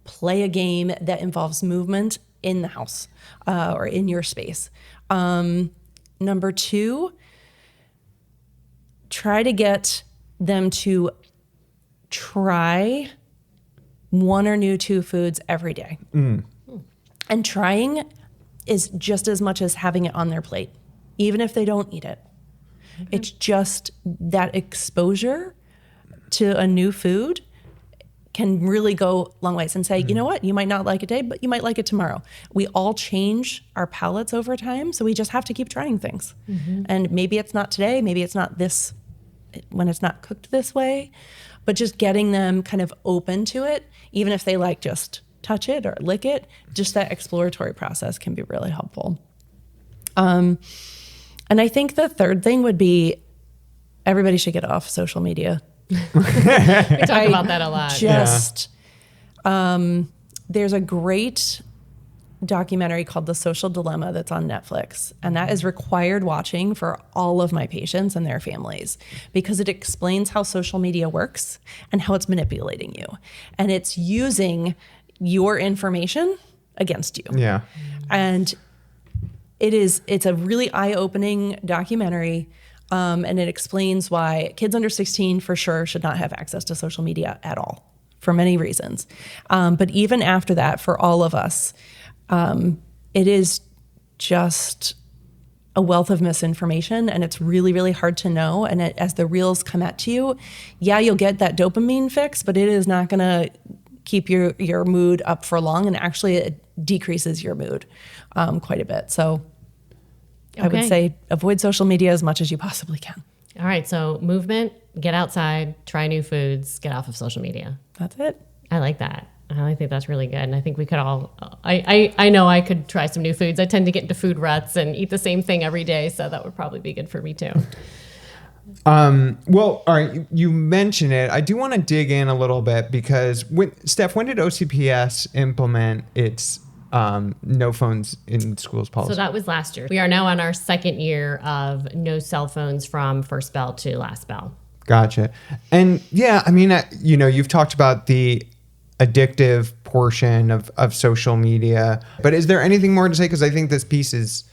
play a game that involves movement in the house or in your space. Number 2, try to get them to try one or two foods every day. And trying is just as much as having it on their plate, even if they don't eat it. It's just that exposure to a new food can really go long ways, and say, you know what, you might not like it today, but you might like it tomorrow. We all change our palates over time, so we just have to keep trying things. And maybe it's not today, maybe it's not this, when it's not cooked this way, but just getting them kind of open to it, even if they like just touch it or lick it, just that exploratory process can be really helpful. And I think the third thing would be everybody should get off social media. We talk about that a lot. There's a great documentary called The Social Dilemma that's on Netflix, and that is required watching for all of my patients and their families, because it explains how social media works and how it's manipulating you, and it's using your information against you. Yeah. And it's a really eye-opening documentary. And it explains why kids under 16 for sure should not have access to social media at all, for many reasons. But even after that, for all of us, it is just a wealth of misinformation, and it's really, really hard to know. And as the reels come at you, you'll get that dopamine fix, but it is not going to keep your mood up for long, and actually it decreases your mood quite a bit. So I would say avoid social media as much as you possibly can. All right. So movement, get outside, try new foods, get off of social media. That's it. I like that. I think that's really good. And I think we could all, I know I could try some new foods. I tend to get into food ruts and eat the same thing every day. So that would probably be good for me too. Well, all right. You mentioned it. I do want to dig in a little bit, because Steph, when did OCPS implement its no phones in schools policy? So that was last year. We are now on our second year of no cell phones from first bell to last bell. Gotcha. And yeah, I mean, you've talked about the addictive portion of social media, but is there anything more to say? Because I think this piece is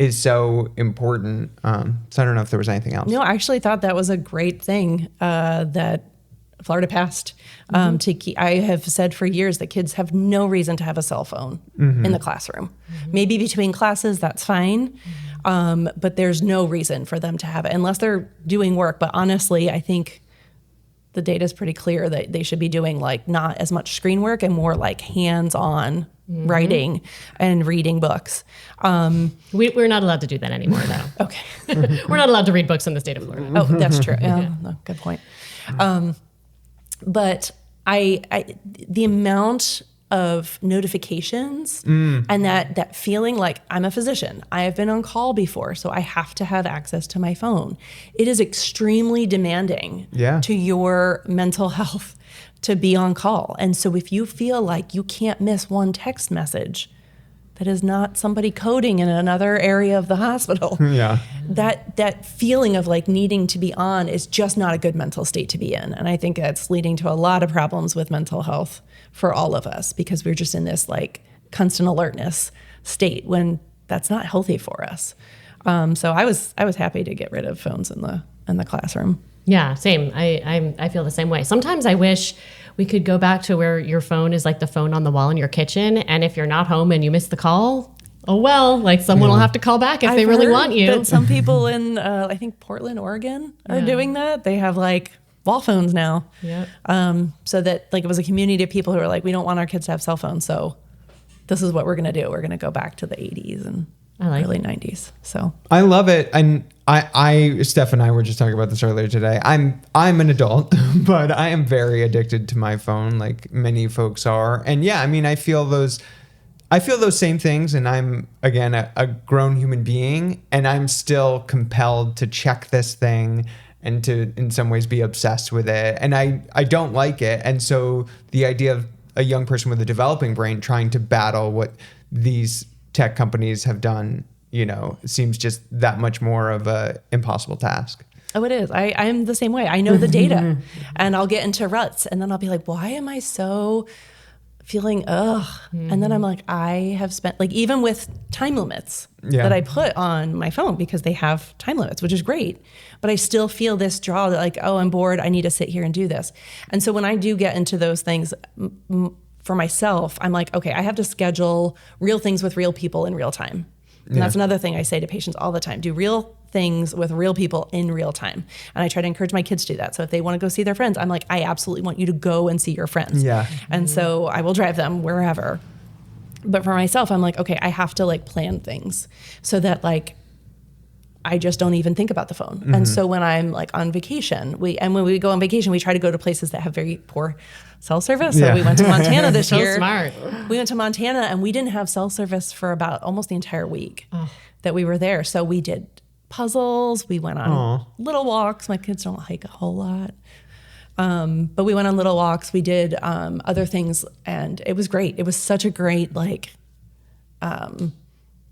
so important. So I don't know if there was anything else. No, I actually thought that was a great thing that Florida passed. I have said for years that kids have no reason to have a cell phone in the classroom. Maybe between classes, that's fine. But there's no reason for them to have it unless they're doing work. But honestly, I think the data is pretty clear that they should be doing like not as much screen work and more like hands-on writing and reading books. We're not allowed to do that anymore, though. Okay. We're not allowed to read books in the state of Florida. Oh, that's true. Yeah, no, good point. But the amount of notifications and that feeling like I'm a physician, I have been on call before, so I have to have access to my phone. It is extremely demanding to your mental health to be on call. And so if you feel like you can't miss one text message that is not somebody coding in another area of the hospital, that feeling of like needing to be on is just not a good mental state to be in. And I think that's leading to a lot of problems with mental health for all of us, because we're just in this like constant alertness state when that's not healthy for us. So I was happy to get rid of phones in the classroom. Yeah, same. I feel the same way. Sometimes I wish we could go back to where your phone is like the phone on the wall in your kitchen, and if you're not home and you miss the call, oh well, like someone will have to call back if they really want you. But some people in I think Portland, Oregon are doing that. They have like wall phones now. Yeah. So that like it was a community of people who were like, we don't want our kids to have cell phones, so this is what we're going to do. We're going to go back to the 80s and early 90s. So I love it. And Steph and I were just talking about this earlier today. I'm an adult, but I am very addicted to my phone, like many folks are. And yeah, I mean, I feel those same things, and I'm again a grown human being, and I'm still compelled to check this thing and to in some ways be obsessed with it. And I don't like it. And so the idea of a young person with a developing brain trying to battle what these tech companies have done, seems just that much more of a impossible task. Oh, it is. I'm the same way. I know the data and I'll get into ruts, and then I'll be like, why am I so feeling, and then I'm like, I have spent, like, even with time limits that I put on my phone, because they have time limits, which is great, but I still feel this draw that, like, oh, I'm bored, I need to sit here and do this. And so when I do get into those things for myself, I'm like, okay, I have to schedule real things with real people in real time. And that's another thing I say to patients all the time: do real things with real people in real time. And I try to encourage my kids to do that. So if they want to go see their friends, I'm like, I absolutely want you to go and see your friends. Yeah. And so I will drive them wherever. But for myself, I'm like, okay, I have to, like, plan things so that, like, I just don't even think about the phone. Mm-hmm. And so when I'm, like, on vacation, when we go on vacation, we try to go to places that have very poor cell service. So we went to Montana this year. So smart. We went to Montana and we didn't have cell service for about almost the entire week that we were there. So we did puzzles. We went on little walks. My kids don't hike a whole lot. But we went on little walks. We did other things, and it was great. It was such a great, like,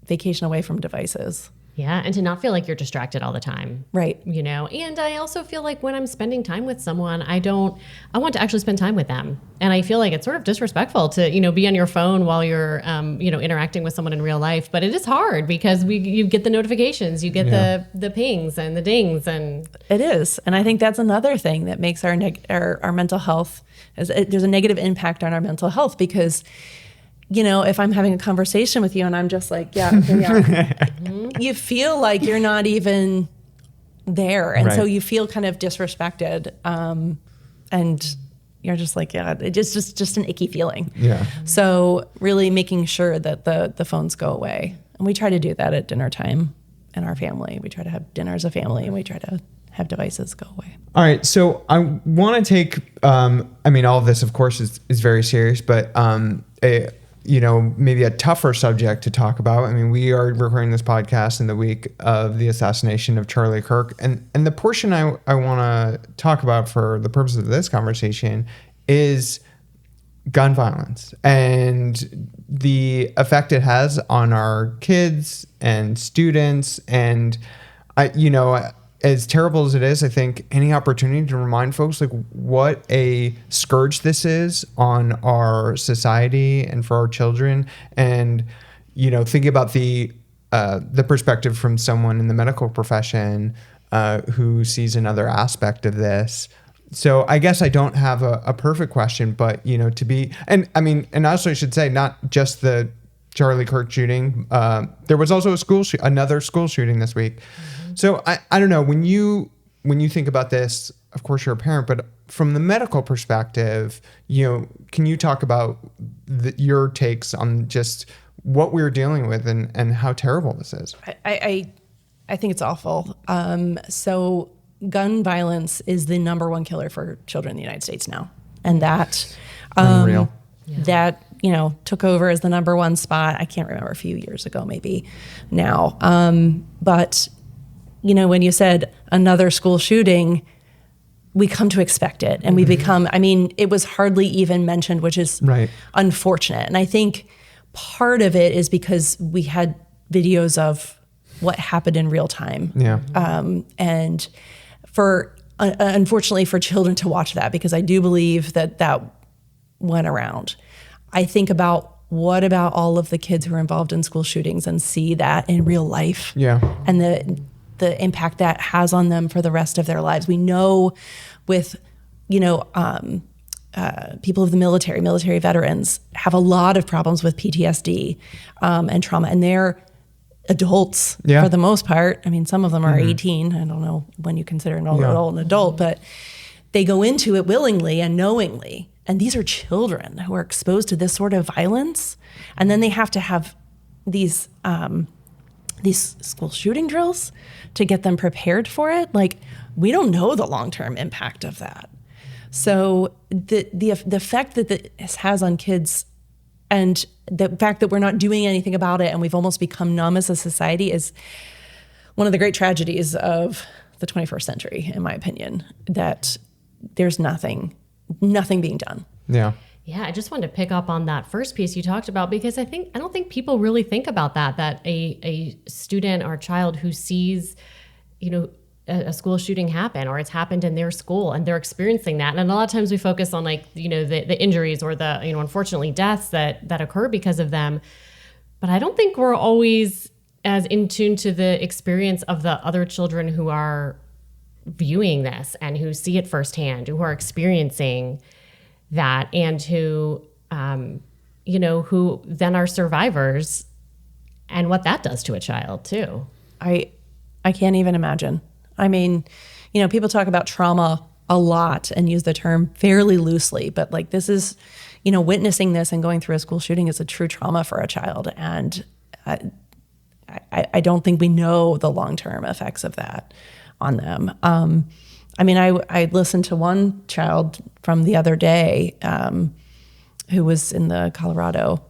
vacation away from devices. Yeah, and to not feel like you're distracted all the time. Right. You know, and I also feel like when I'm spending time with someone, I want to actually spend time with them. And I feel like it's sort of disrespectful to, you know, be on your phone while you're, you know, interacting with someone in real life. But it is hard because you get the notifications, you get the pings and the dings. And it is. And I think that's another thing that makes our mental health, there's a negative impact on our mental health, because, you know, if I'm having a conversation with you and I'm just like, yeah, here we are, you feel like you're not even there. And so you feel kind of disrespected. And you're just like, yeah, it's just an icky feeling. Yeah. So really making sure that the phones go away. And we try to do that at dinner time in our family. We try to have dinner as a family, and we try to have devices go away. All right. So I want to take, I mean, all of this, of course, is very serious, but you know, maybe a tougher subject to talk about. I mean, we are recording this podcast in the week of the assassination of Charlie Kirk. And the portion I want to talk about for the purpose of this conversation is gun violence and the effect it has on our kids and students. And, you know, as terrible as it is, I think any opportunity to remind folks, like, what a scourge this is on our society and for our children. And, you know, thinking about the perspective from someone in the medical profession who sees another aspect of this. So I guess I don't have a perfect question, but, you know, and also I should say, not just the Charlie Kirk shooting. There was also another school shooting this week. So I don't know, when you think about this, of course you're a parent, but from the medical perspective, you know, can you talk about your takes on just what we're dealing with and how terrible this is? I think it's awful. So gun violence is the number one killer for children in the United States now. And that, unreal. That, you know, took over as the number one spot. I can't remember, a few years ago, maybe now. But, you know, when you said another school shooting, we come to expect it. And we become, I mean, it was hardly even mentioned, which is unfortunate. And I think part of it is because we had videos of what happened in real time. Yeah. And unfortunately for children to watch that, because I do believe that went around. I think about, what about all of the kids who are involved in school shootings and see that in real life? Yeah. And the impact that has on them for the rest of their lives. We know with, you know, people of the military veterans have a lot of problems with PTSD and trauma, and they're adults for the most part. I mean, some of them are 18. I don't know when you consider an adult, but they go into it willingly and knowingly. And these are children who are exposed to this sort of violence. And then they have to have these school shooting drills to get them prepared for it. Like, we don't know the long-term impact of that. So the effect that this has on kids, and the fact that we're not doing anything about it and we've almost become numb as a society, is one of the great tragedies of the 21st century, in my opinion, that there's nothing being done. Yeah. Yeah, I just wanted to pick up on that first piece you talked about, because I don't think people really think about that a student or a child who sees, you know, a school shooting happen, or it's happened in their school and they're experiencing that. And a lot of times we focus on like, the injuries or the, unfortunately deaths that occur because of them. But I don't think we're always as in tune to the experience of the other children who are viewing this and who see it firsthand, who are experiencing that, and who, who then are survivors, and what that does to a child too. I can't even imagine. I mean, people talk about trauma a lot and use the term fairly loosely, but like this is, witnessing this and going through a school shooting is a true trauma for a child. And I don't think we know the long-term effects of that on them. I listened to one child from the other day who was in the Colorado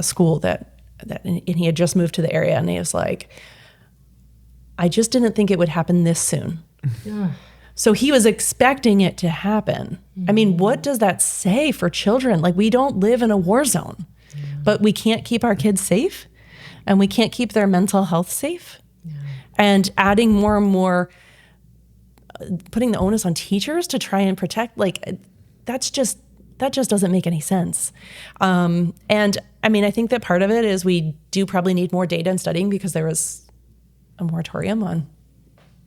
school that and he had just moved to the area, and he was like, I just didn't think it would happen this soon. Yeah. So he was expecting it to happen. Mm-hmm. I mean, what does that say for children? Like, we don't live in a war zone, but we can't keep our kids safe, and we can't keep their mental health safe. Yeah. And adding more and more, putting the onus on teachers to try and protect, like, that just doesn't make any sense. And I mean, I think that part of it is we do probably need more data and studying, because there was a moratorium on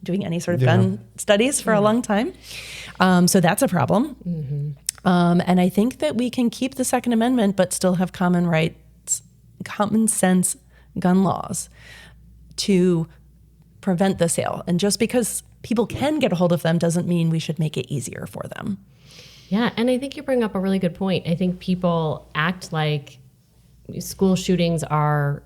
doing any sort of gun studies for a long time. So that's a problem. Mm-hmm. And I think that we can keep the Second Amendment, but still have common sense gun laws to prevent the sale. And just because people can get a hold of them doesn't mean we should make it easier for them. Yeah, and I think you bring up a really good point. I think people act like school shootings are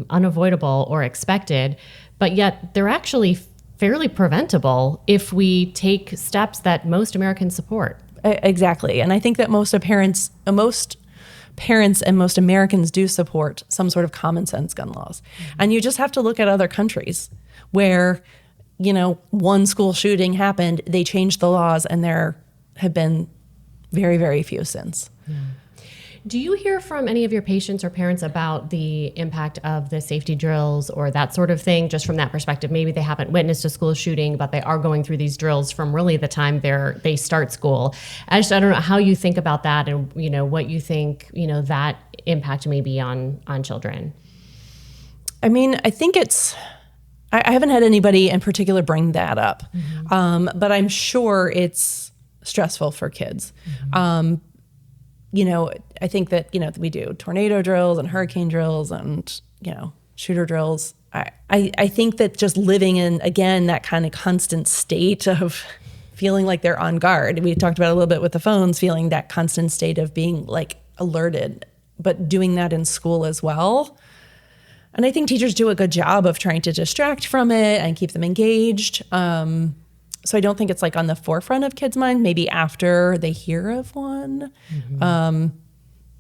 unavoidable or expected, but yet they're actually fairly preventable if we take steps that most Americans support. Exactly. And I think that most parents and most Americans do support some sort of common sense gun laws. Mm-hmm. And you just have to look at other countries where, one school shooting happened, they changed the laws, and there have been very, very few since. Yeah. Do you hear from any of your patients or parents about the impact of the safety drills or that sort of thing, just from that perspective? Maybe they haven't witnessed a school shooting, but they are going through these drills from really the time they start school. I don't know how you think about that, and what you think that impact may be on children. I mean, I think I haven't had anybody in particular bring that up, mm-hmm. But I'm sure it's stressful for kids. Mm-hmm. I think that, we do tornado drills and hurricane drills and, shooter drills. I think that just living in, again, that kind of constant state of feeling like they're on guard. We talked about it a little bit with the phones, feeling that constant state of being like alerted, but doing that in school as well. And I think teachers do a good job of trying to distract from it and keep them engaged. So I don't think it's like on the forefront of kids' mind, maybe after they hear of one. Mm-hmm.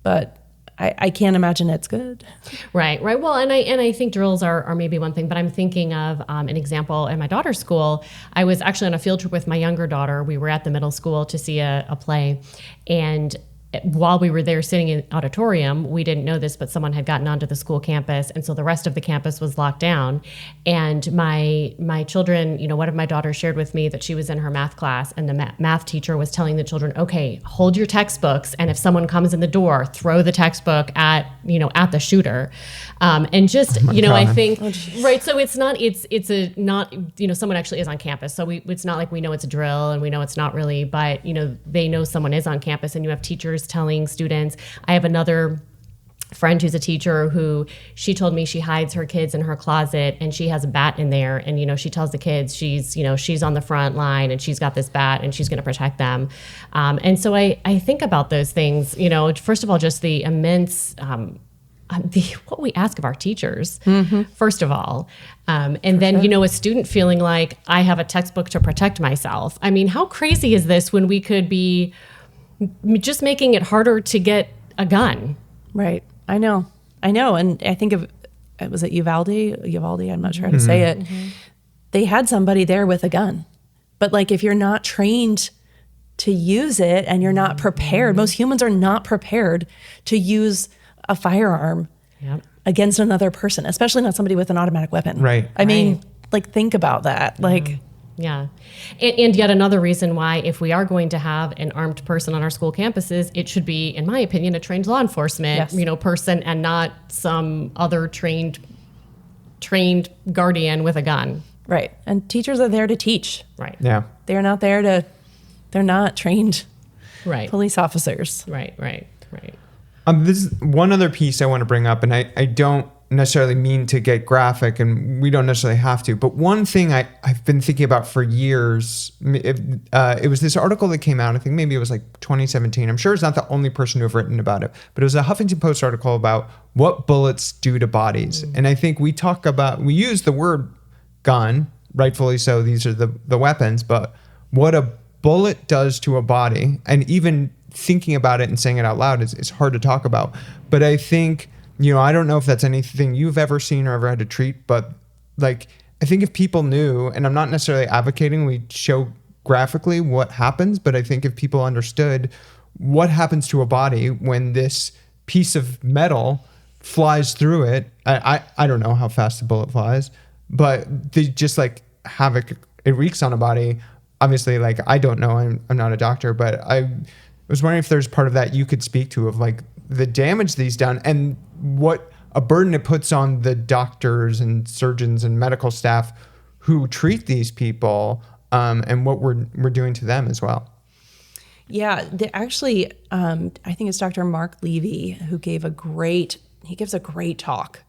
But I can't imagine it's good. Right. Well, and I think drills are maybe one thing, but I'm thinking of an example in my daughter's school. I was actually on a field trip with my younger daughter. We were at the middle school to see a play, and while we were there sitting in auditorium, we didn't know this, but someone had gotten onto the school campus, and so the rest of the campus was locked down. And my children, one of my daughters shared with me that she was in her math class, and the math teacher was telling the children, okay, hold your textbooks, and if someone comes in the door, throw the textbook at the shooter. And just, I think, right, so it's not someone actually is on campus, so it's not like we know it's a drill and we know it's not really, but, they know someone is on campus, and you have teachers telling students. I have another friend who's a teacher who she told me she hides her kids in her closet, and she has a bat in there, and she tells the kids she's on the front line and she's got this bat and she's going to protect them. And so I think about those things, first of all, just the immense what we ask of our teachers, mm-hmm. first of all. And for then, sure. A student feeling like I have a textbook to protect myself. I mean, how crazy is this when we could be just making it harder to get a gun? Right. I know. And I think was it Uvalde? I'm not sure how to say it. Mm-hmm. They had somebody there with a gun. But like, if you're not trained to use it and you're not prepared, mm-hmm. most humans are not prepared to use a firearm against another person, especially not somebody with an automatic weapon. Right. I mean, like, think about that. Like, Yeah. And yet another reason why, if we are going to have an armed person on our school campuses, it should be, in my opinion, a trained law enforcement, person, and not some other trained guardian with a gun. Right. And teachers are there to teach. Right. Yeah. They're not trained police officers. Right. This is one other piece I want to bring up, and I don't necessarily mean to get graphic, and we don't necessarily have to, but one thing I've been thinking about for years, it was this article that came out, I think maybe it was like 2017. I'm sure it's not the only person to have written about it, but it was a Huffington Post article about what bullets do to bodies. And I think we use the word gun, rightfully so, these are the weapons, but what a bullet does to a body, and even thinking about it and saying it out loud is hard to talk about. But I think, I don't know if that's anything you've ever seen or ever had to treat, but like, I think if people knew, and I'm not necessarily advocating we show graphically what happens, but I think if people understood what happens to a body when this piece of metal flies through it, I don't know how fast the bullet flies, but they just like havoc it wreaks on a body. Obviously, like, I don't know, I'm not a doctor, but I was wondering if there's part of that you could speak to, of like the damage these done and what a burden it puts on the doctors and surgeons and medical staff who treat these people, and what we're doing to them as well. Yeah, actually, I think it's Dr. Mark Levy who gives a great talk.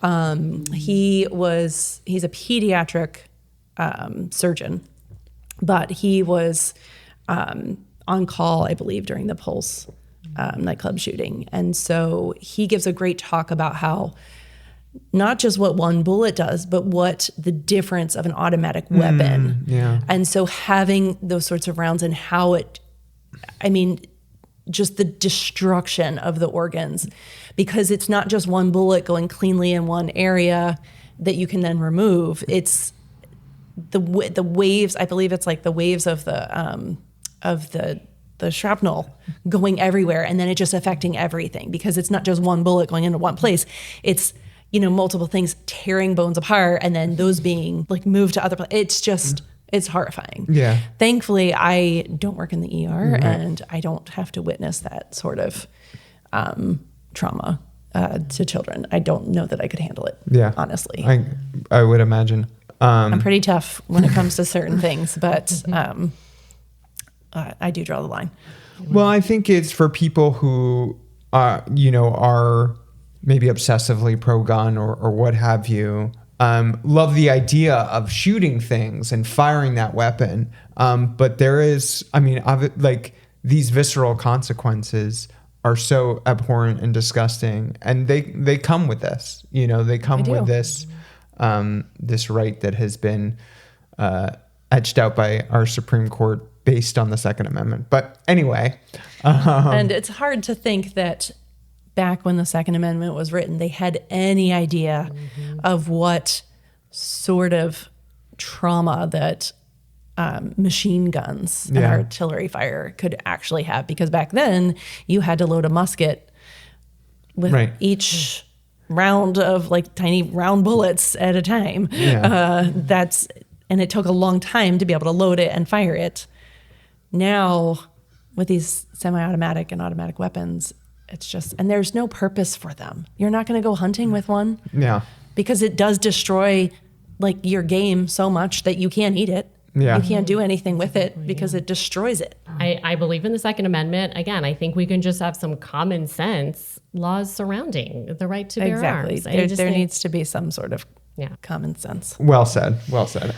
He's a pediatric surgeon, but he was on call, I believe, during the Pulse nightclub shooting. And so he gives a great talk about how not just what one bullet does, but what the difference of an automatic weapon. And so having those sorts of rounds and how just the destruction of the organs, because it's not just one bullet going cleanly in one area that you can then remove. It's the waves. I believe it's like the waves of the shrapnel going everywhere, and then it just affecting everything, because it's not just one bullet going into one place. It's, multiple things tearing bones apart, and then those being like moved to other places. It's just, it's horrifying. Yeah. Thankfully, I don't work in the ER, and I don't have to witness that sort of trauma to children. I don't know that I could handle it. Yeah. Honestly. I would imagine. I'm pretty tough when it comes to certain things, but I do draw the line. Well, I think it's for people who, are maybe obsessively pro-gun or what have you, love the idea of shooting things and firing that weapon. But there is, these visceral consequences are so abhorrent and disgusting, and they come with this. They come with this this right that has been etched out by our Supreme Court based on the Second Amendment. But anyway. And it's hard to think that back when the Second Amendment was written, they had any idea of what sort of trauma that machine guns and artillery fire could actually have. Because back then, you had to load a musket with each round of like tiny round bullets at a time. And it took a long time to be able to load it and fire it. Now, with these semi-automatic and automatic weapons, it's just, and there's no purpose for them. You're not going to go hunting with one. Yeah. Because it does destroy like your game so much that you can't eat it. Yeah. You can't do anything with it because it destroys it. I believe in the Second Amendment. Again, I think we can just have some common sense laws surrounding the right to bear arms. There needs to be some sort of common sense. Well said.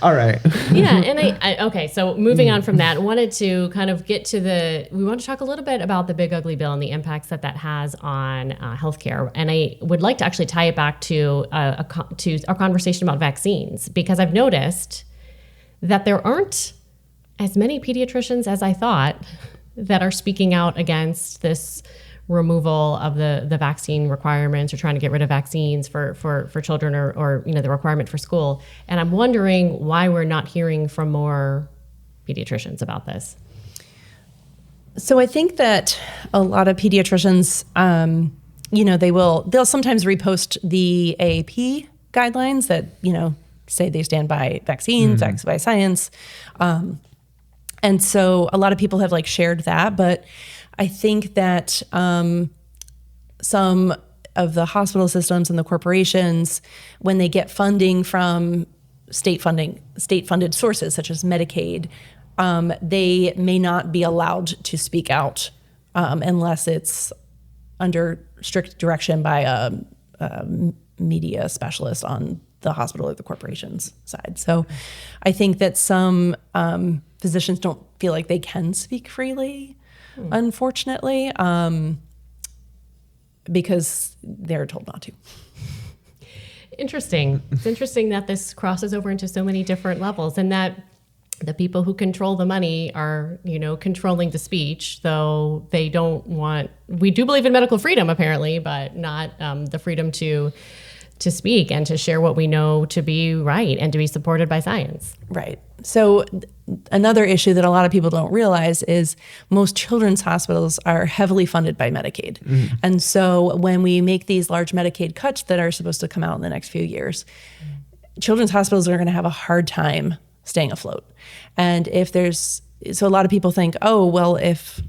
All right. And okay, so moving on from that, wanted to kind of we want to talk a little bit about the Big Ugly Bill and the impacts that has on healthcare. And I would like to actually tie it back to our conversation about vaccines, because I've noticed that there aren't as many pediatricians as I thought that are speaking out against this removal of the vaccine requirements, or trying to get rid of vaccines for children, or the requirement for school. And I'm wondering why we're not hearing from more pediatricians about this. So I think that a lot of pediatricians, they'll sometimes repost the AAP guidelines that, say they stand by vaccines, by science. And so a lot of people have like shared that, but I think that some of the hospital systems and the corporations, when they get funding from state-funded sources such as Medicaid, they may not be allowed to speak out unless it's under strict direction by a media specialist on the hospital or the corporation's side. So I think that some physicians don't feel like they can speak freely, unfortunately, because they're told not to. Interesting. It's interesting that this crosses over into so many different levels, and that the people who control the money are, controlling the speech, though they don't want, we do believe in medical freedom apparently, but not the freedom to speak and to share what we know to be right and to be supported by science. Right. So another issue that a lot of people don't realize is most children's hospitals are heavily funded by Medicaid. And so when we make these large Medicaid cuts that are supposed to come out in the next few years, children's hospitals are going to have a hard time staying afloat. And so a lot of people think, oh, well, if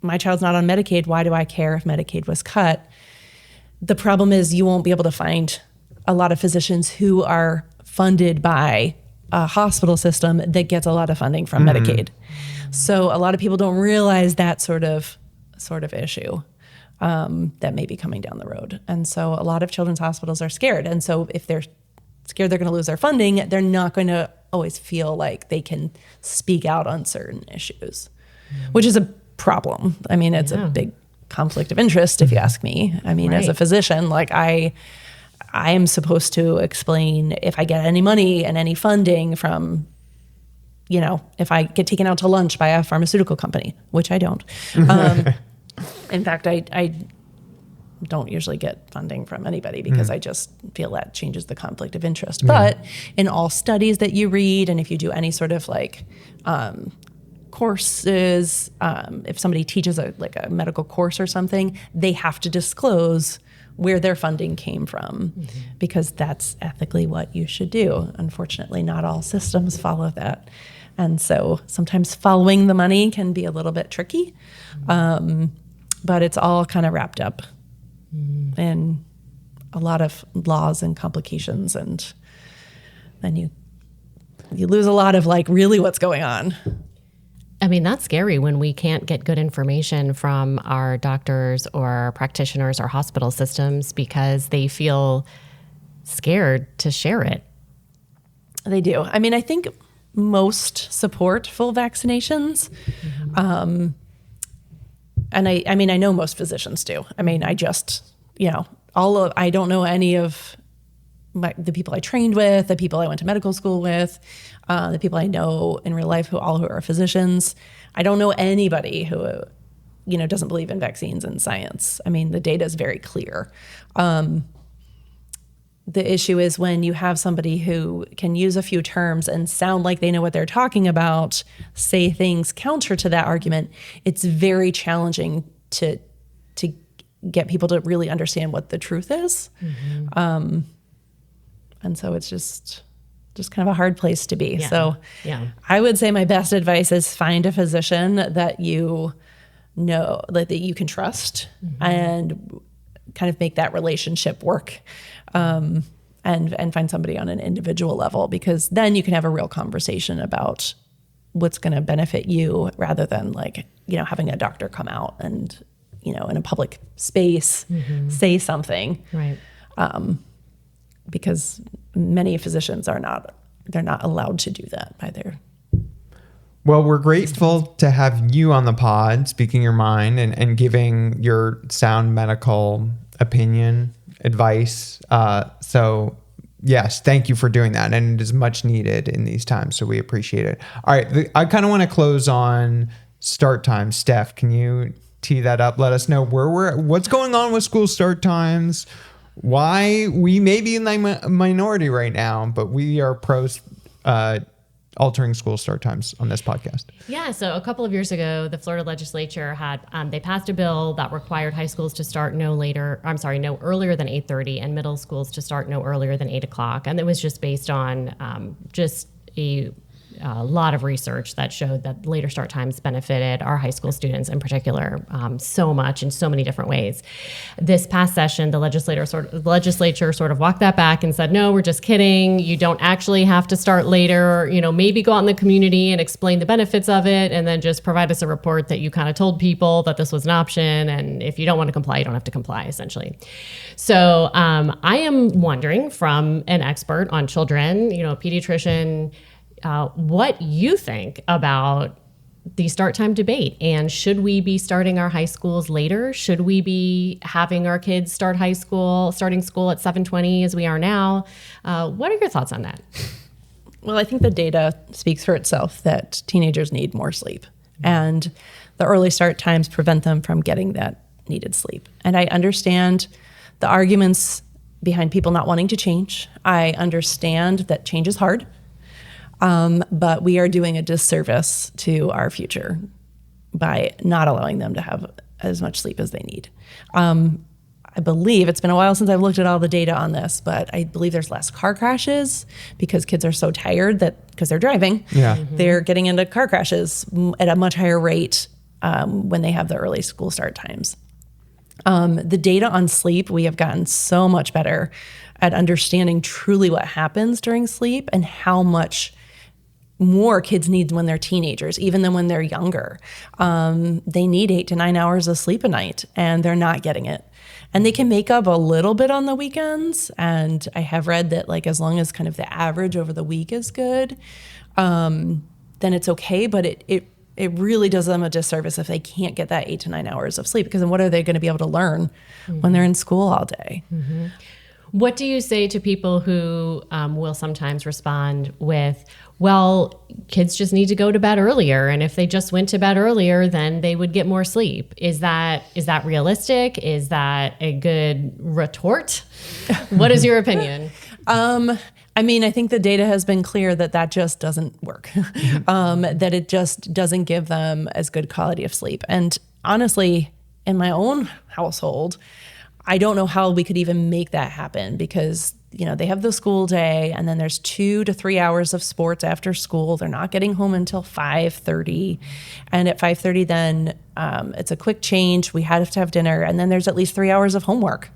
my child's not on Medicaid, why do I care if Medicaid was cut? The problem is you won't be able to find a lot of physicians who are funded by a hospital system that gets a lot of funding from Medicaid. So a lot of people don't realize that sort of issue that may be coming down the road. And so a lot of children's hospitals are scared. And so if they're scared they're going to lose their funding, they're not going to always feel like they can speak out on certain issues, which is a problem. I mean, it's a big conflict of interest, if you ask me. I mean, as a physician, like I am supposed to explain if I get any money and any funding from, if I get taken out to lunch by a pharmaceutical company, which I don't. In fact, I don't usually get funding from anybody because I just feel that changes the conflict of interest. But in all studies that you read, and if you do any sort of like courses, if somebody teaches a medical course or something, they have to disclose where their funding came from because that's ethically what you should do. Unfortunately, not all systems follow that. And so sometimes following the money can be a little bit tricky, but it's all kind of wrapped up in a lot of laws and complications, and then you lose a lot of like really what's going on. I mean, that's scary when we can't get good information from our doctors or practitioners or hospital systems because they feel scared to share it. They do. I mean, I think most support full vaccinations. And I mean, I know most physicians do. I mean, I just, I don't know any of the people I trained with, the people I went to medical school with, the people I know in real life who are physicians. I don't know anybody who, doesn't believe in vaccines and science. I mean, the data is very clear. The issue is when you have somebody who can use a few terms and sound like they know what they're talking about, say things counter to that argument, it's very challenging to get people to really understand what the truth is. And so it's just kind of a hard place to be. Yeah. So I would say my best advice is find a physician that you know, that you can trust and kind of make that relationship work. And find somebody on an individual level, because then you can have a real conversation about what's going to benefit you rather than having a doctor come out and, in a public space, say something. Right. Because many physicians they're not allowed to do that by their. Well, we're grateful to have you on the pod, speaking your mind and giving your sound medical opinion, advice. So yes, thank you for doing that. And it is much needed in these times. So we appreciate it. All right. I kind of want to close on start times. Steph, can you tee that up? Let us know what's going on with school start times, why we may be in the minority right now, but we are pro altering school start times on this podcast. Yeah, so a couple of years ago, the Florida legislature had they passed a bill that required high schools to start no earlier than 8:30, and middle schools to start no earlier than 8 o'clock. And it was just based on just a lot of research that showed that later start times benefited our high school students in particular so much in so many different ways. This past session, the legislature sort of walked that back and said, no, we're just kidding. You don't actually have to start later. Maybe go out in the community and explain the benefits of it, and then just provide us a report that you kind of told people that this was an option. And if you don't want to comply, you don't have to comply, essentially. So I am wondering, from an expert on children, a pediatrician, what you think about the start time debate, and should we be starting our high schools later? Should we be having our kids starting school at 7:20 as we are now? What are your thoughts on that? Well, I think the data speaks for itself that teenagers need more sleep, and the early start times prevent them from getting that needed sleep. And I understand the arguments behind people not wanting to change. I understand that change is hard. But we are doing a disservice to our future by not allowing them to have as much sleep as they need. I believe, it's been a while since I've looked at all the data on this, but I believe there's less car crashes because kids are so tired because they're driving. Yeah. They're getting into car crashes at a much higher rate when they have the early school start times. The data on sleep, we have gotten so much better at understanding truly what happens during sleep and how much more kids need when they're teenagers, even than when they're younger. They need 8 to 9 hours of sleep a night, and they're not getting it. And they can make up a little bit on the weekends. And I have read that as long as kind of the average over the week is good, then it's okay. But it really does them a disservice if they can't get that 8 to 9 hours of sleep, because then what are they going to be able to learn when they're in school all day? Mm-hmm. What do you say to people who will sometimes respond with, well, kids just need to go to bed earlier, and if they just went to bed earlier, then they would get more sleep? Is that realistic? Is that a good retort? What is your opinion? I think the data has been clear that just doesn't work, that it just doesn't give them as good quality of sleep. And honestly, in my own household, I don't know how we could even make that happen, because they have the school day, and then there's 2 to 3 hours of sports after school. They're not getting home until 5:30, and at 5:30 then it's a quick change. We have to have dinner, and then there's at least 3 hours of homework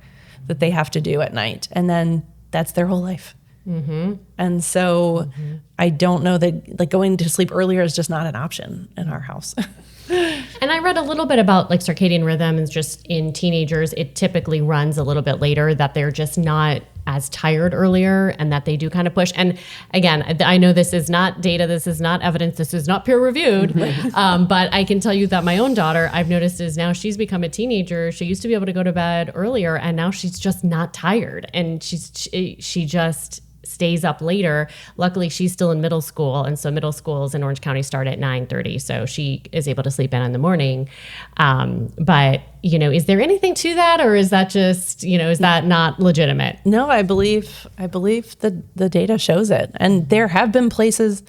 that they have to do at night, and then that's their whole life. Mm-hmm. And so I don't know that going to sleep earlier is just not an option in our house. And I read a little bit about circadian rhythms. Just in teenagers, it typically runs a little bit later, that they're just not as tired earlier, and that they do kind of push. And again, I know this is not data, this is not evidence, this is not peer reviewed, but I can tell you that my own daughter, I've noticed, is now she's become a teenager. She used to be able to go to bed earlier, and now she's just not tired, and she just stays up later. Luckily, she's still in middle school, and so middle schools in Orange County start at 9:30, so she is able to sleep in the morning. But is there anything to that, or is that just is that not legitimate? No, I believe the data shows it, and there have been places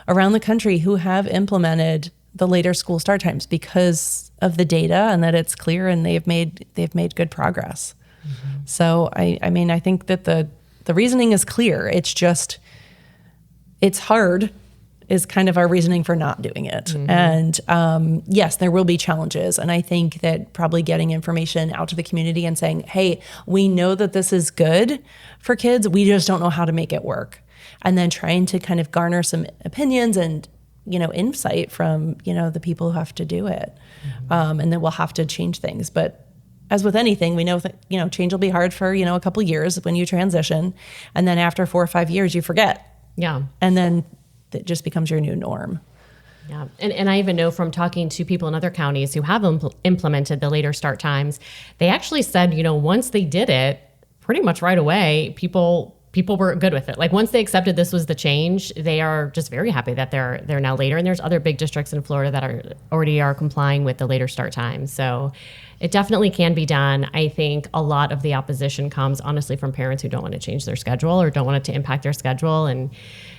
around the country who have implemented the later school start times because of the data, and that it's clear, and they've made good progress. Mm-hmm. So I think that the reasoning is clear. It's just, it's hard is kind of our reasoning for not doing it. Mm-hmm. And yes, there will be challenges. And I think that probably getting information out to the community and saying, hey, we know that this is good for kids. We just don't know how to make it work. And then trying to kind of garner some opinions and, insight from, the people who have to do it. Mm-hmm. And then we'll have to change things. But as with anything, we know that, change will be hard for, a couple years when you transition. And then after 4 or 5 years, you forget. Yeah. And then it just becomes your new norm. Yeah. And I even know from talking to people in other counties who have implemented the later start times, they actually said, once they did it, pretty much right away, people people were good with it. Like once they accepted this was the change, they are just very happy that they're now later. And there's other big districts in Florida that already are complying with the later start time. So it definitely can be done. I think a lot of the opposition comes honestly from parents who don't want to change their schedule or don't want it to impact their schedule. And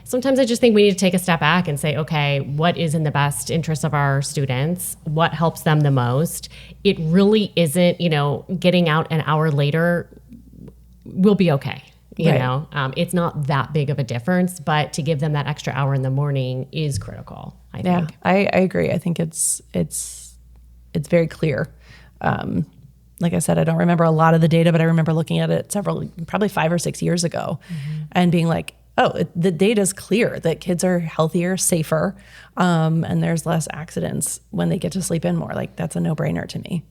sometimes I just think we need to take a step back and say, okay, what is in the best interest of our students? What helps them the most? It really isn't, getting out an hour later will be okay. It's not that big of a difference, but to give them that extra hour in the morning is critical, I think. Yeah, I agree. I think it's very clear. Like I said, I don't remember a lot of the data, but I remember looking at it probably 5 or 6 years ago and being like, the data is clear that kids are healthier, safer, and there's less accidents when they get to sleep in more. Like that's a no-brainer to me.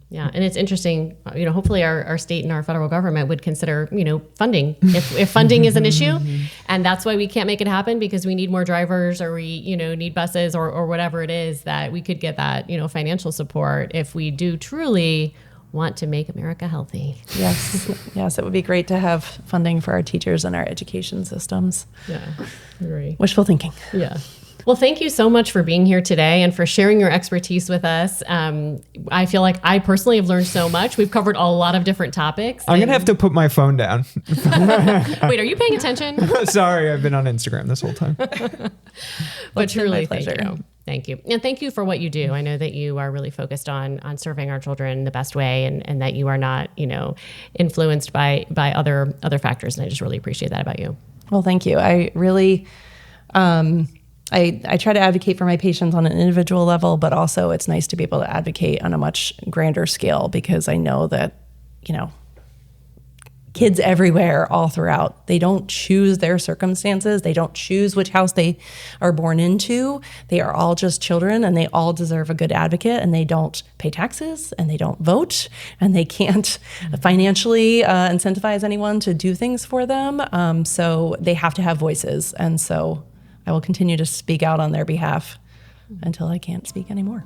Yeah. And it's interesting, hopefully our state and our federal government would consider, funding if funding is an issue. And that's why we can't make it happen because we need more drivers or we, need buses or whatever it is that we could get that, financial support if we do truly want to make America healthy. Yes. Yes. It would be great to have funding for our teachers and our education systems. Yeah. Agree. Wishful thinking. Yeah. Well, thank you so much for being here today and for sharing your expertise with us. I feel like I personally have learned so much. We've covered a lot of different topics. I'm going to have to put my phone down. Wait, are you paying attention? Sorry, I've been on Instagram this whole time. But truly, thank you. Thank you. And thank you for what you do. I know that you are really focused on serving our children the best way and that you are not, influenced by other factors. And I just really appreciate that about you. Well, thank you. I really... I try to advocate for my patients on an individual level, but also it's nice to be able to advocate on a much grander scale because I know that, kids everywhere, all throughout, they don't choose their circumstances. They don't choose which house they are born into. They are all just children and they all deserve a good advocate and they don't pay taxes and they don't vote and they can't financially incentivize anyone to do things for them. So they have to have voices. And so I will continue to speak out on their behalf until I can't speak anymore.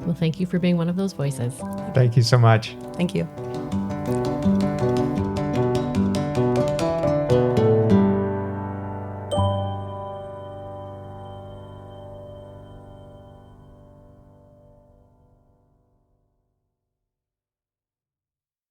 Well, thank you for being one of those voices. Thank you so much. Thank you.